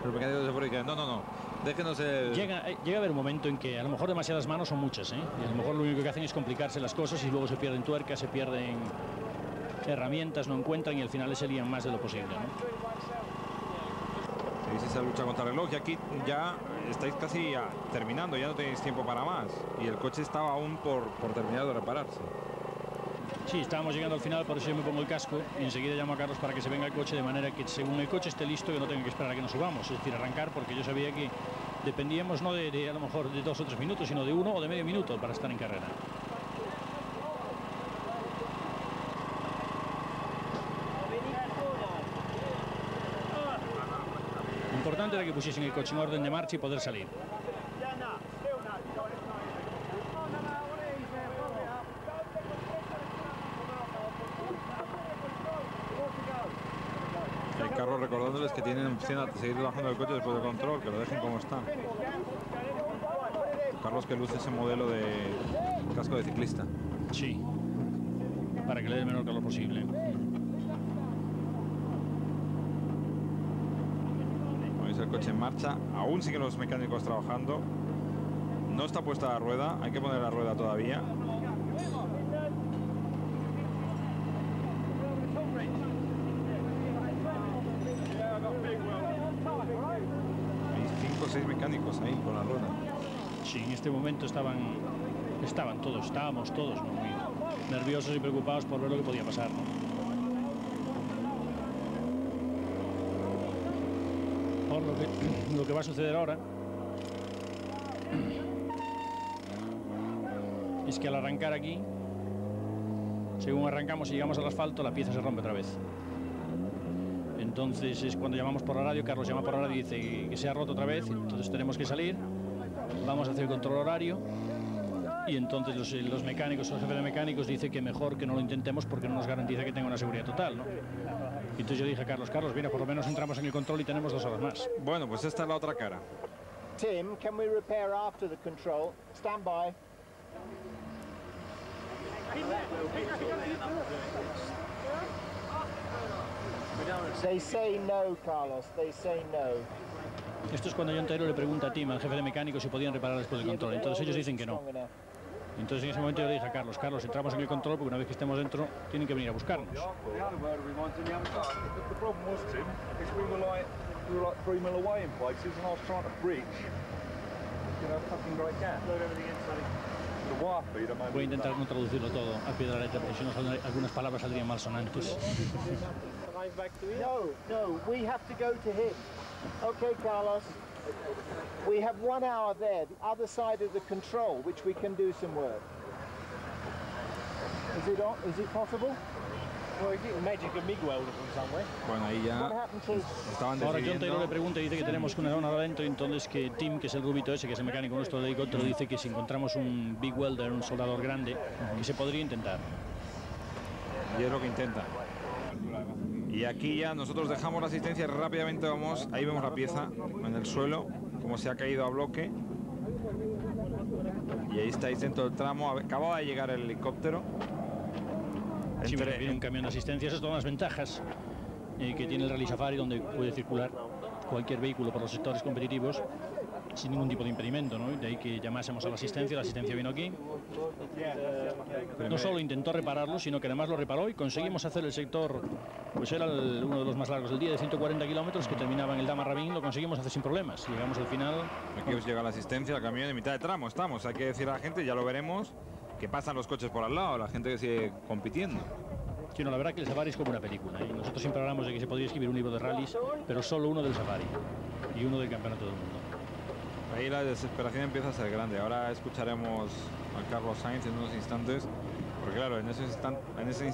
los mecánicos de fuera dijeron, no, déjenos el... Llega a haber un momento en que a lo mejor demasiadas manos son muchas, y a lo mejor lo único que hacen es complicarse las cosas y luego se pierden tuercas, se pierden herramientas, no encuentran y al final se lían más de lo posible, Seguís esa lucha contra el reloj y aquí ya estáis casi terminando, ya no tenéis tiempo para más y el coche estaba aún por terminar de repararse. Sí, estábamos llegando al final, por eso yo me pongo el casco y enseguida llamo a Carlos para que se venga el coche, de manera que según el coche esté listo, que no tenga que esperar a que nos subamos, es decir, arrancar, porque yo sabía que dependíamos no de a lo mejor de 2 o 3 minutos, sino de 1 o de medio minuto para estar en carrera. Lo importante era que pusiesen el coche en orden de marcha y poder salir. Carlos recordándoles que tienen opción a seguir bajando el coche después del control, que lo dejen como está. Carlos que luce ese modelo de casco de ciclista. Sí, para que le dé el menor calor posible. Veis el coche en marcha, aún siguen los mecánicos trabajando. No está puesta la rueda, hay que poner la rueda todavía. Hay 5 o 6 mecánicos ahí con la rueda. Sí, en este momento estábamos todos muy nerviosos y preocupados por ver lo que podía pasar, Por lo que va a suceder ahora es que al arrancar aquí, según arrancamos y llegamos al asfalto, la pieza se rompe otra vez. Entonces es cuando llamamos por la radio, Carlos llama por la radio y dice que se ha roto otra vez, entonces tenemos que salir, vamos a hacer el control horario y entonces los mecánicos, el jefe de mecánicos dice que mejor que no lo intentemos porque no nos garantiza que tenga una seguridad total, Y entonces yo dije a Carlos, mira, por lo menos entramos en el control y tenemos 2 horas más. Bueno, pues esta es la otra cara. Tim, can we repair after the control? Stand by. They say no, Carlos. They say no. Esto es cuando John Taylor le pregunta a Tim, al jefe de mecánicos, si podían reparar después del control. Entonces ellos dicen que no. Entonces en ese momento yo le dije a Carlos, entramos en el control porque una vez que estemos dentro tienen que venir a buscarnos. Voy a intentar no traducirlo todo a pie de la letra, porque si no algunas palabras saldrían malsonantes. No, we have to go to him. Okay, Carlos. We have 1 hour there, the other side of the control, which we can do some work. Is it possible? Well, you get magic a MIG welder from somewhere. Bueno, ahí ya estaban Ahora John Taylor le decidiendo. pregunta y dice que tenemos una hora adentro, y entonces que Tim, que es el rubito ese, que es el mecánico nuestro de helicóptero, dice que si encontramos un big welder, un soldador grande, que se podría intentar. Y es lo que intenta. Y aquí ya nosotros dejamos la asistencia, rápidamente vamos, ahí vemos la pieza en el suelo, como se ha caído a bloque. Y ahí estáis dentro del tramo, acababa de llegar el helicóptero. Sí, viene un camión de asistencia, esas son las ventajas que tiene el Rally Safari, donde puede circular cualquier vehículo por los sectores competitivos sin ningún tipo de impedimento, ¿no? De ahí que llamásemos a la asistencia vino aquí. No solo intentó repararlo, sino que además lo reparó y conseguimos hacer el sector, pues era uno de los más largos del día, de 140 kilómetros, que terminaba en el Dama Rabin, lo conseguimos hacer sin problemas. Llegamos al final. Aquí os llega la asistencia, el camión en mitad de tramo estamos, hay que decir a la gente, ya lo veremos, que pasan los coches por al lado, la gente que sigue compitiendo. Sí, no, la verdad que el Safari es como una película, ¿eh? Nosotros siempre hablamos de que se podría escribir un libro de rallies, pero solo uno del Safari y uno del Campeonato del Mundo. Ahí la desesperación empieza a ser grande. Ahora escucharemos a Carlos Sainz en unos instantes, porque claro, en ese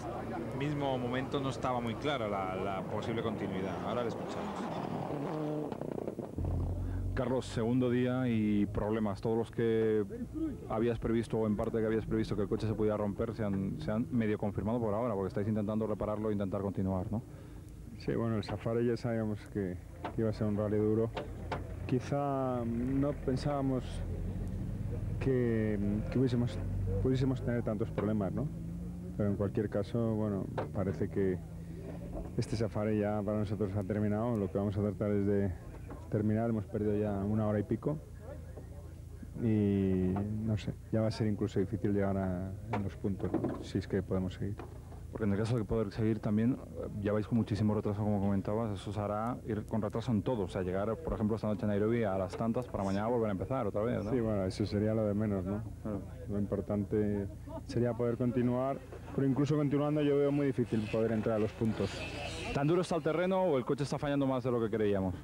mismo momento no estaba muy clara la posible continuidad. Ahora le escuchamos. Carlos, segundo día y problemas. Todos los que habías previsto, o en parte que habías previsto que el coche se pudiera romper, se han medio confirmado por ahora, porque estáis intentando repararlo e intentar continuar, ¿no? Sí, bueno, el Safari ya sabíamos que iba a ser un rally duro. Quizá no pensábamos que pudiésemos tener tantos problemas, ¿no? Pero en cualquier caso, bueno, parece que este Safari ya para nosotros ha terminado. Lo que vamos a tratar es de terminar. Hemos perdido ya 1 hora y pico y no sé, ya va a ser incluso difícil llegar en los puntos, ¿no? Si es que podemos seguir. Porque en el caso de poder seguir también, ya vais con muchísimo retraso, como comentabas, eso os hará ir con retraso en todo. O sea, llegar, por ejemplo, esta noche a Nairobi a las tantas para mañana volver a empezar otra vez, ¿no? Sí, bueno, eso sería lo de menos, ¿no? Claro. Lo importante sería poder continuar, pero incluso continuando yo veo muy difícil poder entrar a los puntos. ¿Tan duro está el terreno o el coche está fallando más de lo que creíamos?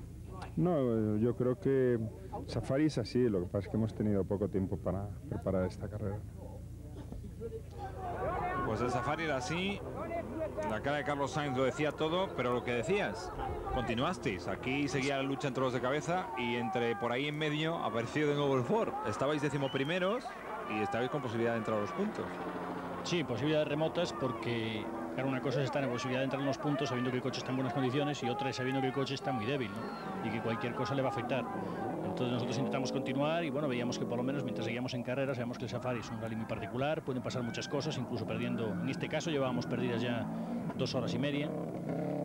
No, yo creo que Safari es así, lo que pasa es que hemos tenido poco tiempo para preparar esta carrera. Pues el Safari era así, la cara de Carlos Sainz lo decía todo, pero lo que decías, continuasteis. Aquí seguía la lucha entre los de cabeza y por ahí en medio apareció de nuevo el Ford. Estabais 11º y estabais con posibilidad de entrar a los puntos. Sí, posibilidades remotas, porque claro, una cosa es estar en posibilidad de entrar en los puntos sabiendo que el coche está en buenas condiciones y otra es sabiendo que el coche está muy débil, ¿no? Y que cualquier cosa le va a afectar. Entonces nosotros intentamos continuar y bueno, veíamos que por lo menos mientras seguíamos en carrera, sabemos que el Safari es un rally muy particular, pueden pasar muchas cosas, incluso perdiendo, en este caso llevábamos perdidas ya 2 horas y media,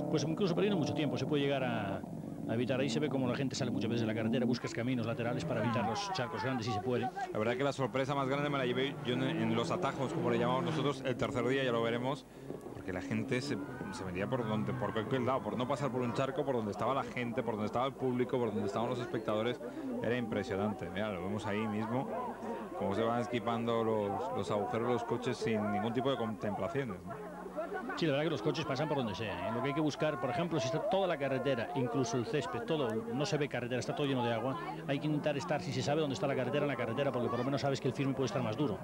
pues incluso perdiendo mucho tiempo, se puede llegar a evitar. Ahí se ve como la gente sale muchas veces de la carretera, buscas caminos laterales para evitar los charcos grandes si se puede. La verdad que la sorpresa más grande me la llevé yo en los atajos, como le llamamos nosotros, el tercer día, ya lo veremos, porque la gente se metía por cualquier lado, por no pasar por un charco, por donde estaba la gente, por donde estaba el público, por donde estaban los espectadores. Era impresionante. Mira, lo vemos ahí mismo, cómo se van esquipando los agujeros de los coches sin ningún tipo de contemplaciones, ¿no? Sí, la verdad que los coches pasan por donde sea, ¿eh? Lo que hay que buscar, por ejemplo, si está toda la carretera, incluso el césped, todo, no se ve carretera, está todo lleno de agua, hay que intentar estar, si se sabe dónde está la carretera, en la carretera, porque por lo menos sabes que el firme puede estar más duro.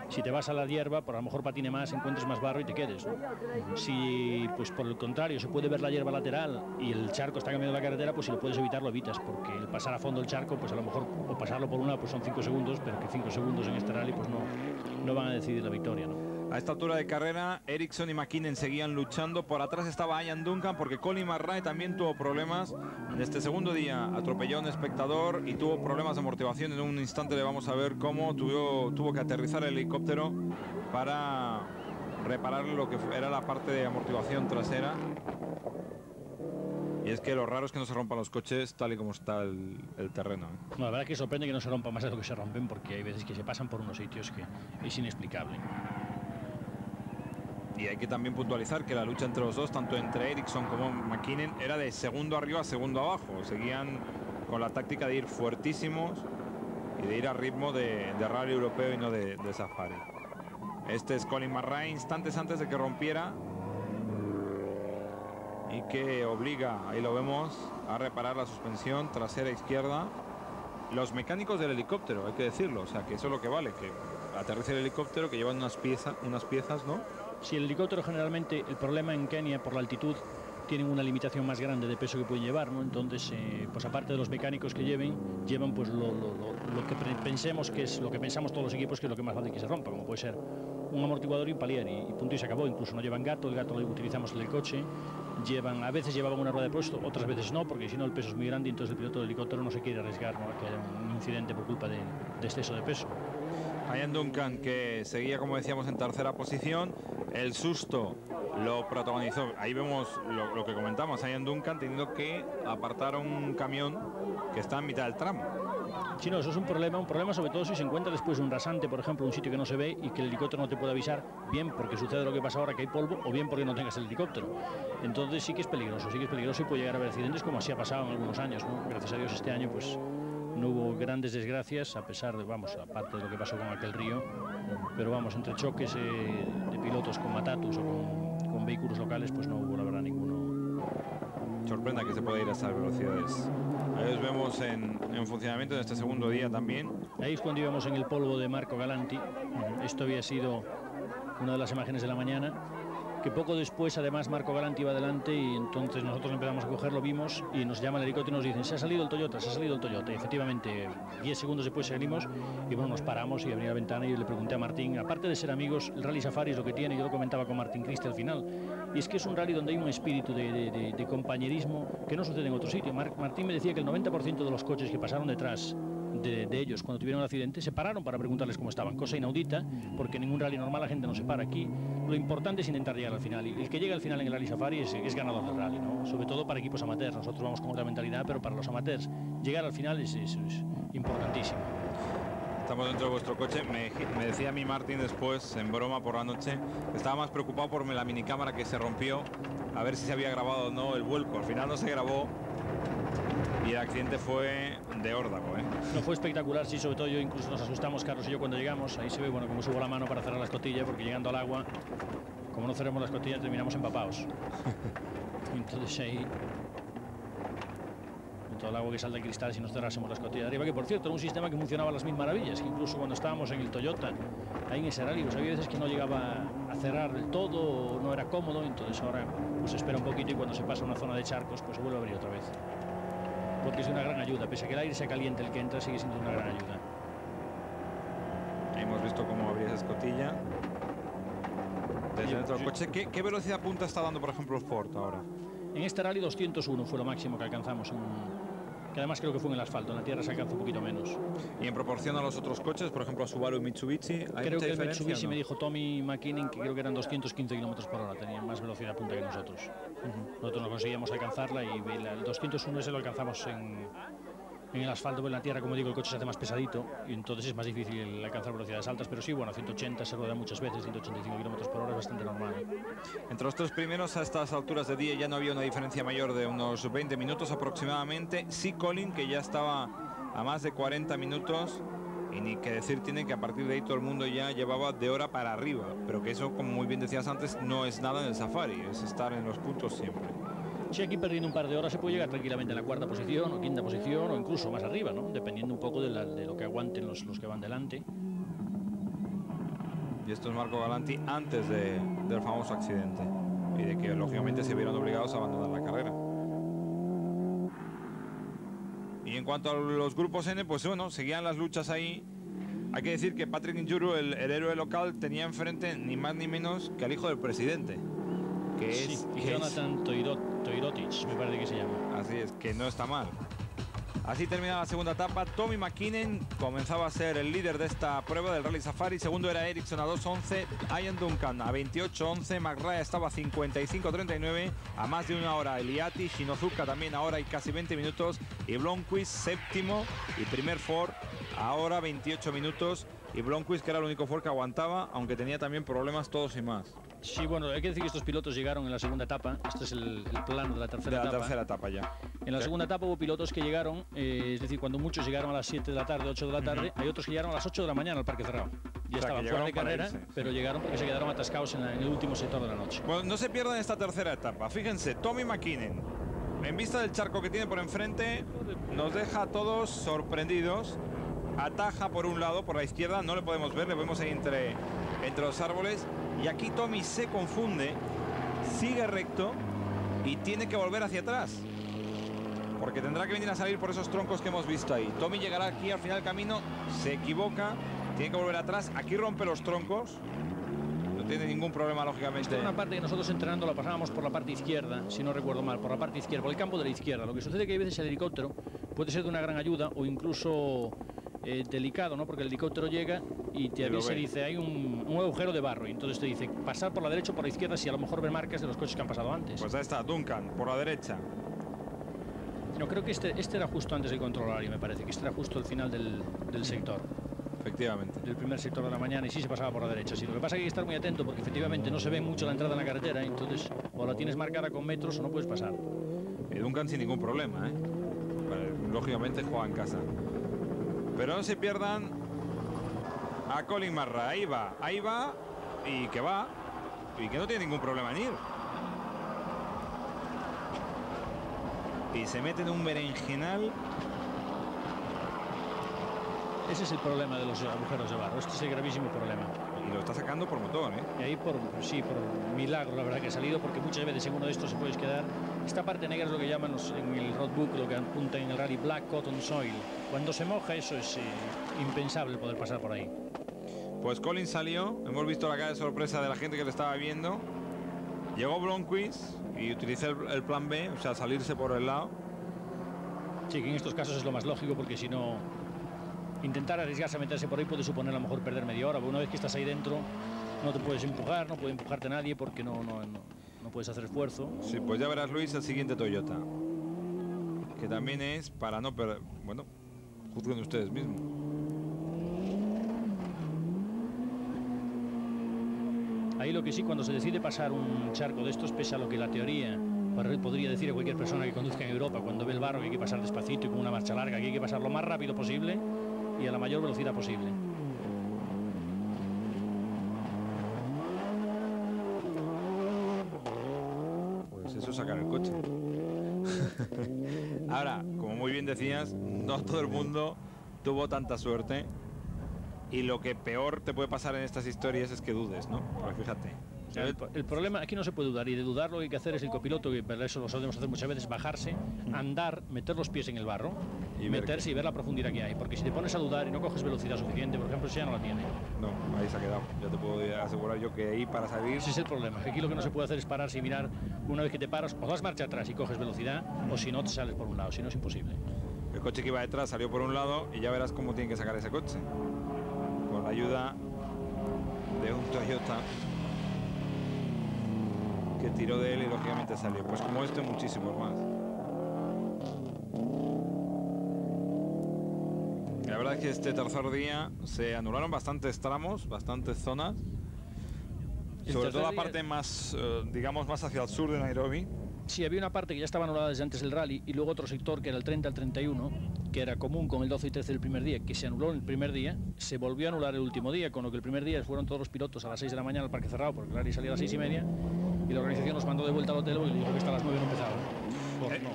Si te vas a la hierba, por a lo mejor patine más, encuentres más barro y te quedes, ¿no? Si, pues por el contrario, se puede ver la hierba lateral y el charco está cambiando la carretera, pues si lo puedes evitar, lo evitas, porque el pasar a fondo el charco, pues a lo mejor, o pasarlo por una, pues son 5 segundos, pero que 5 segundos en este rally, pues no van a decidir la victoria, ¿no? A esta altura de carrera, Ericsson y McKinnon seguían luchando. Por atrás estaba Ian Duncan, porque Colin McRae también tuvo problemas. En este segundo día atropelló a un espectador y tuvo problemas de amortiguación. En un instante le vamos a ver cómo tuvo que aterrizar el helicóptero para reparar lo que era la parte de amortiguación trasera. Y es que lo raro es que no se rompan los coches tal y como está el terreno, ¿eh? No, la verdad es que sorprende que no se rompa más de lo que se rompen, porque hay veces que se pasan por unos sitios que es inexplicable. Y hay que también puntualizar que la lucha entre los dos, tanto entre Ericsson como McKinnon, era de segundo arriba a segundo abajo. Seguían con la táctica de ir fuertísimos y de ir a ritmo de rally europeo y no de Safari. Este es Colin McRae, instantes antes de que rompiera, y que obliga, ahí lo vemos, a reparar la suspensión trasera izquierda. Los mecánicos del helicóptero, hay que decirlo, o sea que eso es lo que vale, que aterrice el helicóptero, que llevan unas piezas, ¿no? Si el helicóptero generalmente, el problema en Kenia por la altitud, tienen una limitación más grande de peso que pueden llevar, ¿no? Entonces, pues aparte de los mecánicos que llevan pues lo que pensemos que es lo que pensamos todos los equipos que es lo que más vale que se rompa, como puede ser un amortiguador y un palier, y punto y se acabó. Incluso no llevan gato, el gato lo utilizamos en el coche. A veces llevaban una rueda de puesto, otras veces no, porque si no el peso es muy grande y entonces el piloto del helicóptero no se quiere arriesgar, ¿no?, a que haya un incidente por culpa de exceso de peso. Ian Duncan, que seguía, como decíamos, en tercera posición. El susto lo protagonizó. Ahí vemos lo que comentamos. Ian Duncan teniendo que apartar a un camión que está en mitad del tramo. Sí, no, eso es un problema sobre todo si se encuentra después de un rasante, por ejemplo, un sitio que no se ve y que el helicóptero no te puede avisar, bien porque sucede lo que pasa ahora, que hay polvo, o bien porque no tengas el helicóptero. Entonces sí que es peligroso y puede llegar a haber accidentes, como así ha pasado en algunos años, ¿no? Gracias a Dios este año pues no hubo grandes desgracias, a pesar de, aparte de lo que pasó con aquel río, pero entre choques de pilotos con matatus o con vehículos locales, pues no hubo la verdad ninguno. Sorprenda que se pueda ir a esas velocidades. Ahí os vemos en funcionamiento en este segundo día también. Ahí es cuando íbamos en el polvo de Marco Galanti. Esto había sido una de las imágenes de la mañana, que poco después además Marco Galanti iba adelante y entonces nosotros empezamos a cogerlo, vimos y nos llama el helicóptero y nos dicen se ha salido el Toyota, y efectivamente 10 segundos después salimos y nos paramos y abrí la ventana y le pregunté a Martín, aparte de ser amigos, el Rally Safari es lo que tiene, yo lo comentaba con Martín Cristi al final, y es que es un rally donde hay un espíritu de compañerismo que no sucede en otro sitio. Martín me decía que el 90% de los coches que pasaron detrás de ellos cuando tuvieron el accidente se pararon para preguntarles cómo estaban, cosa inaudita porque en ningún rally normal la gente no se para. Aquí lo importante es intentar llegar al final y el que llega al final en el Rally Safari es ganador del rally, ¿no? Sobre todo para equipos amateurs. Nosotros vamos con otra mentalidad, pero para los amateurs llegar al final es importantísimo. Estamos dentro de vuestro coche. Me decía mi Martín después, en broma por la noche, que estaba más preocupado por la minicámara que se rompió, a ver si se había grabado o no el vuelco. Al final no se grabó y el accidente fue de órdago, ¿eh? No, fue espectacular, sí, sobre todo yo incluso nos asustamos, Carlos y yo, cuando llegamos. Ahí se ve, como subo la mano para cerrar la escotilla, porque llegando al agua, como no cerremos la escotilla, terminamos empapados. Entonces ahí, todo el agua que sale del cristal, si nos cerrásemos la escotilla de arriba, que por cierto era un sistema que funcionaba a las mil maravillas, que incluso cuando estábamos en el Toyota, ahí en ese rally, pues había veces que no llegaba a cerrar del todo, o no era cómodo, entonces ahora pues espera un poquito y cuando se pasa a una zona de charcos, pues se vuelve a abrir otra vez. Porque es una gran ayuda, pese a que el aire sea caliente, el que entra sigue siendo una gran ayuda. Hemos visto cómo abría esa escotilla desde dentro del coche. ¿Qué velocidad punta está dando, por ejemplo, el Ford ahora? En este rally 201 fue lo máximo que alcanzamos, que además creo que fue en el asfalto, en la tierra se alcanzó un poquito menos. Y en proporción a los otros coches, por ejemplo a Subaru y Mitsubishi, creo que el Mitsubishi, ¿no? Me dijo Tommy McKinnon que creo que eran 215 km/h, tenían más velocidad punta que nosotros. Nosotros no conseguíamos alcanzarla y el 201 ese lo alcanzamos en el asfalto, pero en la tierra, como digo, el coche se hace más pesadito y entonces es más difícil alcanzar velocidades altas, pero sí, 180 se rueda muchas veces, 185 km/h es bastante normal. Entre los tres primeros a estas alturas de día ya no había una diferencia mayor de unos 20 minutos aproximadamente. Sí, Colin, que ya estaba a más de 40 minutos y ni que decir tiene que a partir de ahí todo el mundo ya llevaba de hora para arriba, pero que eso, como muy bien decías antes, no es nada en el Safari, es estar en los puntos siempre. Sí, aquí perdiendo un par de horas se puede llegar tranquilamente a la cuarta posición o quinta posición o incluso más arriba, ¿no? Dependiendo un poco de lo que aguanten los que van delante. Y esto es Marco Galanti antes del famoso accidente y de que lógicamente se vieron obligados a abandonar la carrera. Y en cuanto a los grupos N, pues bueno, seguían las luchas ahí. Hay que decir que Patrick Njuru, el héroe local, tenía enfrente ni más ni menos que al hijo del presidente, que es Jonathan Toirotic, me parece que se llama. Así es, que no está mal. Así termina la segunda etapa. Tommy McKinnon comenzaba a ser el líder de esta prueba del Rally Safari. Segundo era Ericsson a 2.11, Ian Duncan a 28.11, McRae estaba a 55.39, a más de una hora Eliatti, Shinozuka también a hora y casi 20 minutos, y Blomqvist séptimo y primer Ford a hora 28 minutos. Y Blomqvist, que era el único Ford que aguantaba, aunque tenía también problemas todos y más. Sí, bueno, hay que decir que estos pilotos llegaron en la segunda etapa. Este es el plano de la tercera etapa. De la tercera etapa ya. En la segunda etapa hubo pilotos que llegaron, es decir, cuando muchos llegaron a las 7 de la tarde, 8 de la tarde, hay otros que llegaron a las 8 de la mañana al parque cerrado. Ya estaban fuera de carrera, pero llegaron porque se quedaron atascados en el último sector de la noche. Bueno, no se pierdan esta tercera etapa. Fíjense, Tommy McKinnon, en vista del charco que tiene por enfrente, nos deja a todos sorprendidos. Ataja por un lado, por la izquierda, no le podemos ver, le vemos ahí entre los árboles. Y aquí Tommy se confunde, sigue recto y tiene que volver hacia atrás, porque tendrá que venir a salir por esos troncos que hemos visto ahí. Tommy llegará aquí al final del camino, se equivoca, tiene que volver atrás, aquí rompe los troncos, no tiene ningún problema lógicamente. Esta es una parte que nosotros entrenando la pasábamos por la parte izquierda, si no recuerdo mal, por la parte izquierda, por el campo de la izquierda. Lo que sucede es que hay veces el helicóptero puede ser de una gran ayuda o incluso delicado, ¿no? Porque el helicóptero llega y te avisa y dice hay un agujero de barro y entonces te dice pasar por la derecha o por la izquierda si a lo mejor ven marcas de los coches que han pasado antes. Pues ahí está Duncan por la derecha. No, creo que este era justo antes del control horario, me parece, que este era justo el final del sector. Efectivamente. Del primer sector de la mañana, y sí se pasaba por la derecha. Sí, lo que pasa es que hay que estar muy atento porque efectivamente no se ve mucho la entrada en la carretera, entonces o la tienes marcada con metros o no puedes pasar. Y Duncan sin ningún problema, ¿eh? Vale, lógicamente juega en casa. Pero no se pierdan a Colin Marra. Ahí va, y que no tiene ningún problema en ir. Y se mete en un berenjenal. Ese es el problema de los agujeros de barro. Este es el gravísimo problema. Y lo está sacando por motor, ¿eh? Y ahí por milagro, la verdad que ha salido, porque muchas veces en uno de estos se puedes quedar. Esta parte negra es lo que llaman en el roadbook, lo que apunta en el rally Black Cotton Soil. Cuando se moja eso es impensable poder pasar por ahí. Pues Colin salió, hemos visto la cara de sorpresa de la gente que lo estaba viendo. Llegó Blomqvist y utilizó el plan B, o sea, salirse por el lado. Sí, que en estos casos es lo más lógico, porque si no, intentar arriesgarse a meterse por ahí puede suponer a lo mejor perder media hora, porque una vez que estás ahí dentro no te puedes empujar, no puede empujarte nadie porque no puedes hacer esfuerzo. Sí, pues ya verás, Luis, el siguiente Toyota, que también es para no perder. Bueno, juzguen ustedes mismos. Ahí lo que sí, cuando se decide pasar un charco de estos, pese a lo que la teoría podría decir a cualquier persona que conduzca en Europa, cuando ve el barro que hay que pasar despacito y con una marcha larga, que hay que pasar lo más rápido posible y a la mayor velocidad posible. Pues eso es sacar el coche. Ahora, como muy bien decías, no todo el mundo tuvo tanta suerte. Y lo que peor te puede pasar en estas historias es que dudes, ¿no? Porque fíjate. El problema, aquí no se puede dudar, y de dudar lo que hay que hacer es el copiloto, que para eso lo sabemos hacer muchas veces, bajarse, andar, meter los pies en el barro, y meterse y ver la profundidad que hay. Porque si te pones a dudar y no coges velocidad suficiente, por ejemplo, si ya no la tiene. No, ahí se ha quedado. Ya te puedo asegurar yo que ahí para salir... Ese es el problema, que aquí lo que no se puede hacer es pararse y mirar. Una vez que te paras, o das marcha atrás y coges velocidad, o si no, te sales por un lado, si no es imposible. El coche que iba detrás salió por un lado y ya verás cómo tienen que sacar ese coche. Con la ayuda de un Toyota que tiró de él y lógicamente salió. Pues como este, muchísimos más. La verdad es que este tercer día se anularon bastantes tramos, bastantes zonas. Sobre todo la parte más, digamos, más hacia el sur de Nairobi. Sí, había una parte que ya estaba anulada desde antes del rally y luego otro sector que era el 30 al 31, que era común con el 12 y 13 del primer día, que se anuló en el primer día, se volvió a anular el último día, con lo que el primer día fueron todos los pilotos a las 6 de la mañana al parque cerrado, porque el rally salía a las 6:30, y la organización nos mandó de vuelta al hotel y le dijo que hasta las 9 no empezaba. Pues no.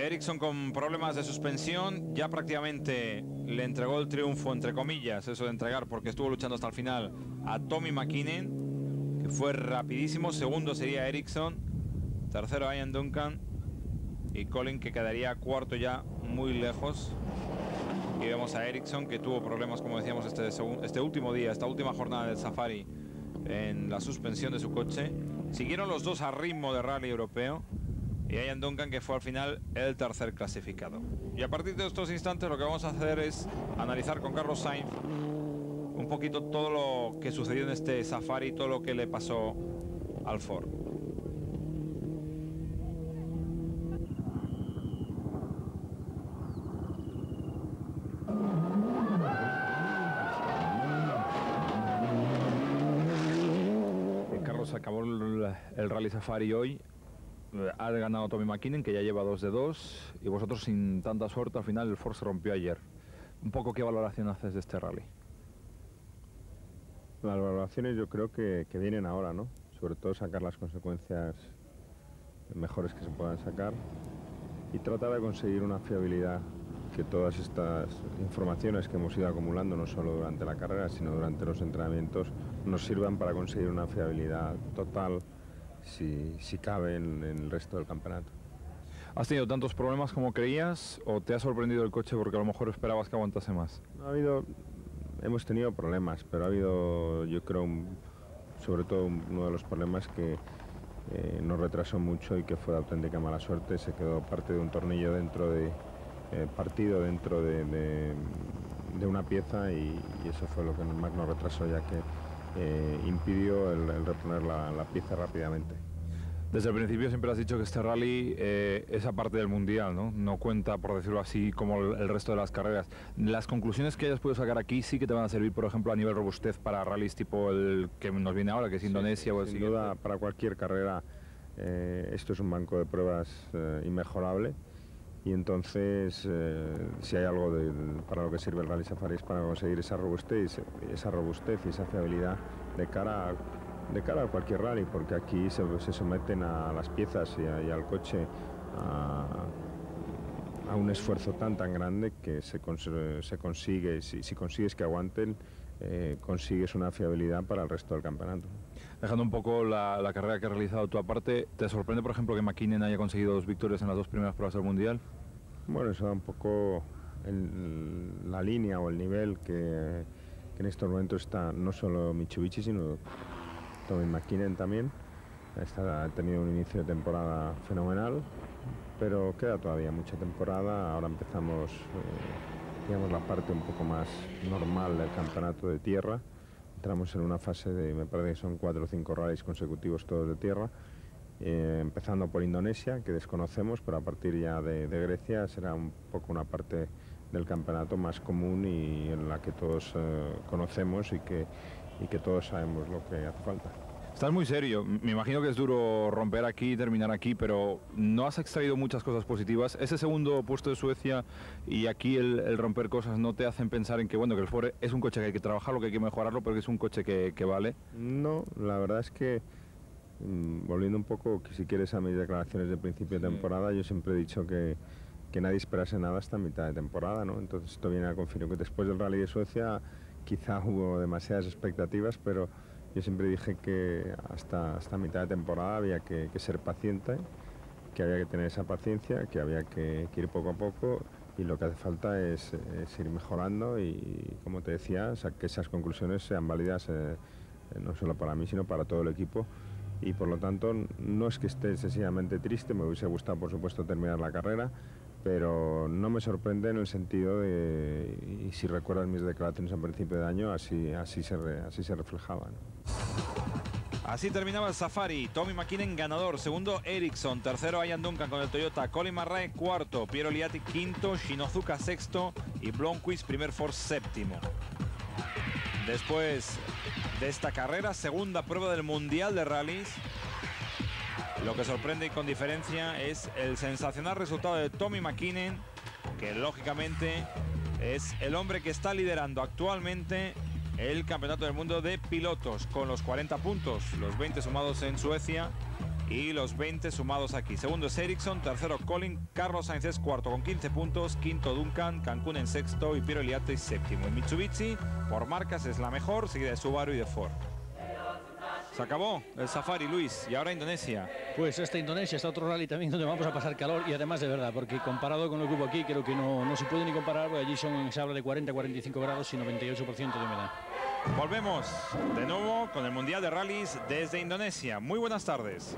Ericsson con problemas de suspensión, ya prácticamente le entregó el triunfo, entre comillas, eso de entregar, porque estuvo luchando hasta el final, a Tommy McKinnon, que fue rapidísimo. Segundo sería Ericsson, tercero Ian Duncan, y Colin, que quedaría cuarto ya muy lejos. Y vemos a Ericsson, que tuvo problemas, como decíamos, este último día, esta última jornada del Safari, en la suspensión de su coche. Siguieron los dos a ritmo de rally europeo, y Ian Duncan, que fue al final el tercer clasificado. Y a partir de estos instantes lo que vamos a hacer es analizar con Carlos Sainz un poquito todo lo que sucedió en este Safari, todo lo que le pasó al Ford. Carlos, acabó el Rally Safari hoy. Ha ganado Tommy McKinnon, que ya lleva 2 de 2, y vosotros sin tanta suerte. Al final el Ford se rompió ayer. Un poco, ¿qué valoración haces de este rally? Las valoraciones yo creo que vienen ahora, ¿no? Sobre todo sacar las consecuencias mejores que se puedan sacar y tratar de conseguir una fiabilidad, que todas estas informaciones que hemos ido acumulando, no solo durante la carrera, sino durante los entrenamientos, nos sirvan para conseguir una fiabilidad total, si cabe, en el resto del campeonato. ¿Has tenido tantos problemas como creías o te ha sorprendido el coche porque a lo mejor esperabas que aguantase más? Hemos tenido problemas, pero ha habido, yo creo, sobre todo uno de los problemas que nos retrasó mucho y que fue de auténtica mala suerte. Se quedó parte de un tornillo dentro de partido dentro de una pieza, y eso fue lo que más nos retrasó, ya que impidió el reponer la pieza rápidamente. Desde el principio siempre has dicho que este rally es aparte del Mundial, ¿no? No cuenta, por decirlo así, como el resto de las carreras. Las conclusiones que hayas podido sacar aquí sí que te van a servir, por ejemplo, a nivel robustez para rallies tipo el que nos viene ahora, que es Indonesia o el sin siguiente. duda, para cualquier carrera esto es un banco de pruebas inmejorable. Y entonces, si hay algo para lo que sirve el Rally Safari es para conseguir esa robustez y esa fiabilidad de cara a cualquier rally, porque aquí se someten a las piezas y al coche a un esfuerzo tan grande que se consigue, si consigues que aguanten, consigues una fiabilidad para el resto del campeonato. Dejando un poco la carrera que has realizado tú aparte, ¿te sorprende, por ejemplo, que McKinnon haya conseguido 2 victorias en las 2 primeras pruebas del Mundial? Bueno, eso da un poco la línea o el nivel que en estos momentos está no solo Mitsubishi, sino Tommy McKinnon también. Ha tenido un inicio de temporada fenomenal, pero queda todavía mucha temporada. Ahora empezamos, digamos, la parte un poco más normal del campeonato de tierra. Entramos en una fase me parece que son 4 o 5 rallies consecutivos todos de tierra. Empezando por Indonesia, que desconocemos, pero a partir ya de Grecia será un poco una parte del campeonato más común y en la que todos conocemos y que todos sabemos lo que hace falta. Estás muy serio, me imagino que es duro romper aquí y terminar aquí, pero ¿no has extraído muchas cosas positivas? Ese segundo puesto de Suecia y aquí el romper cosas no te hacen pensar en que, bueno, que el Ford es un coche que hay que trabajarlo, que hay que mejorarlo, pero que es un coche que vale? No, la verdad es que volviendo un poco, si quieres, a mis declaraciones de principio de temporada, yo siempre he dicho que nadie esperase nada hasta mitad de temporada, ¿no? Entonces esto viene a confirmar que después del Rally de Suecia quizá hubo demasiadas expectativas, pero yo siempre dije que hasta mitad de temporada había que ser paciente, que había que tener esa paciencia, que había que ir poco a poco, y lo que hace falta es ir mejorando y, como te decía, que esas conclusiones sean válidas no solo para mí, sino para todo el equipo. Y por lo tanto no es que esté excesivamente triste, me hubiese gustado por supuesto terminar la carrera, pero no me sorprende en el sentido de, y si recuerdas mis declaraciones a principio de año, así se reflejaban. Así terminaba el Safari. Tommy McKinnon ganador, segundo Ericsson, tercero Ian Duncan con el Toyota, Colin Marrae cuarto, Piero Liatti quinto, Shinozuka sexto y Blomqvist primer Ford séptimo. Después de esta carrera, segunda prueba del Mundial de Rallys, lo que sorprende y con diferencia es el sensacional resultado de Tommy McKinnon, que lógicamente es el hombre que está liderando actualmente el Campeonato del Mundo de Pilotos con los 40 puntos, los 20 sumados en Suecia y los 20 sumados aquí. Segundo es Ericsson, tercero Colin, Carlos Sainz es cuarto con 15 puntos, quinto Duncan, Cancún en sexto y Piero Liatti séptimo. Mitsubishi por marcas es la mejor, seguida de Subaru y de Ford. Se acabó el Safari, Luis, y ahora Indonesia. Pues esta Indonesia, está otro rally también donde vamos a pasar calor, y además de verdad, porque comparado con lo que hubo aquí, creo que no se puede ni comparar, porque allí se habla de 40-45 grados y 98% de humedad. Volvemos de nuevo con el Mundial de Rallys desde Indonesia. Muy buenas tardes.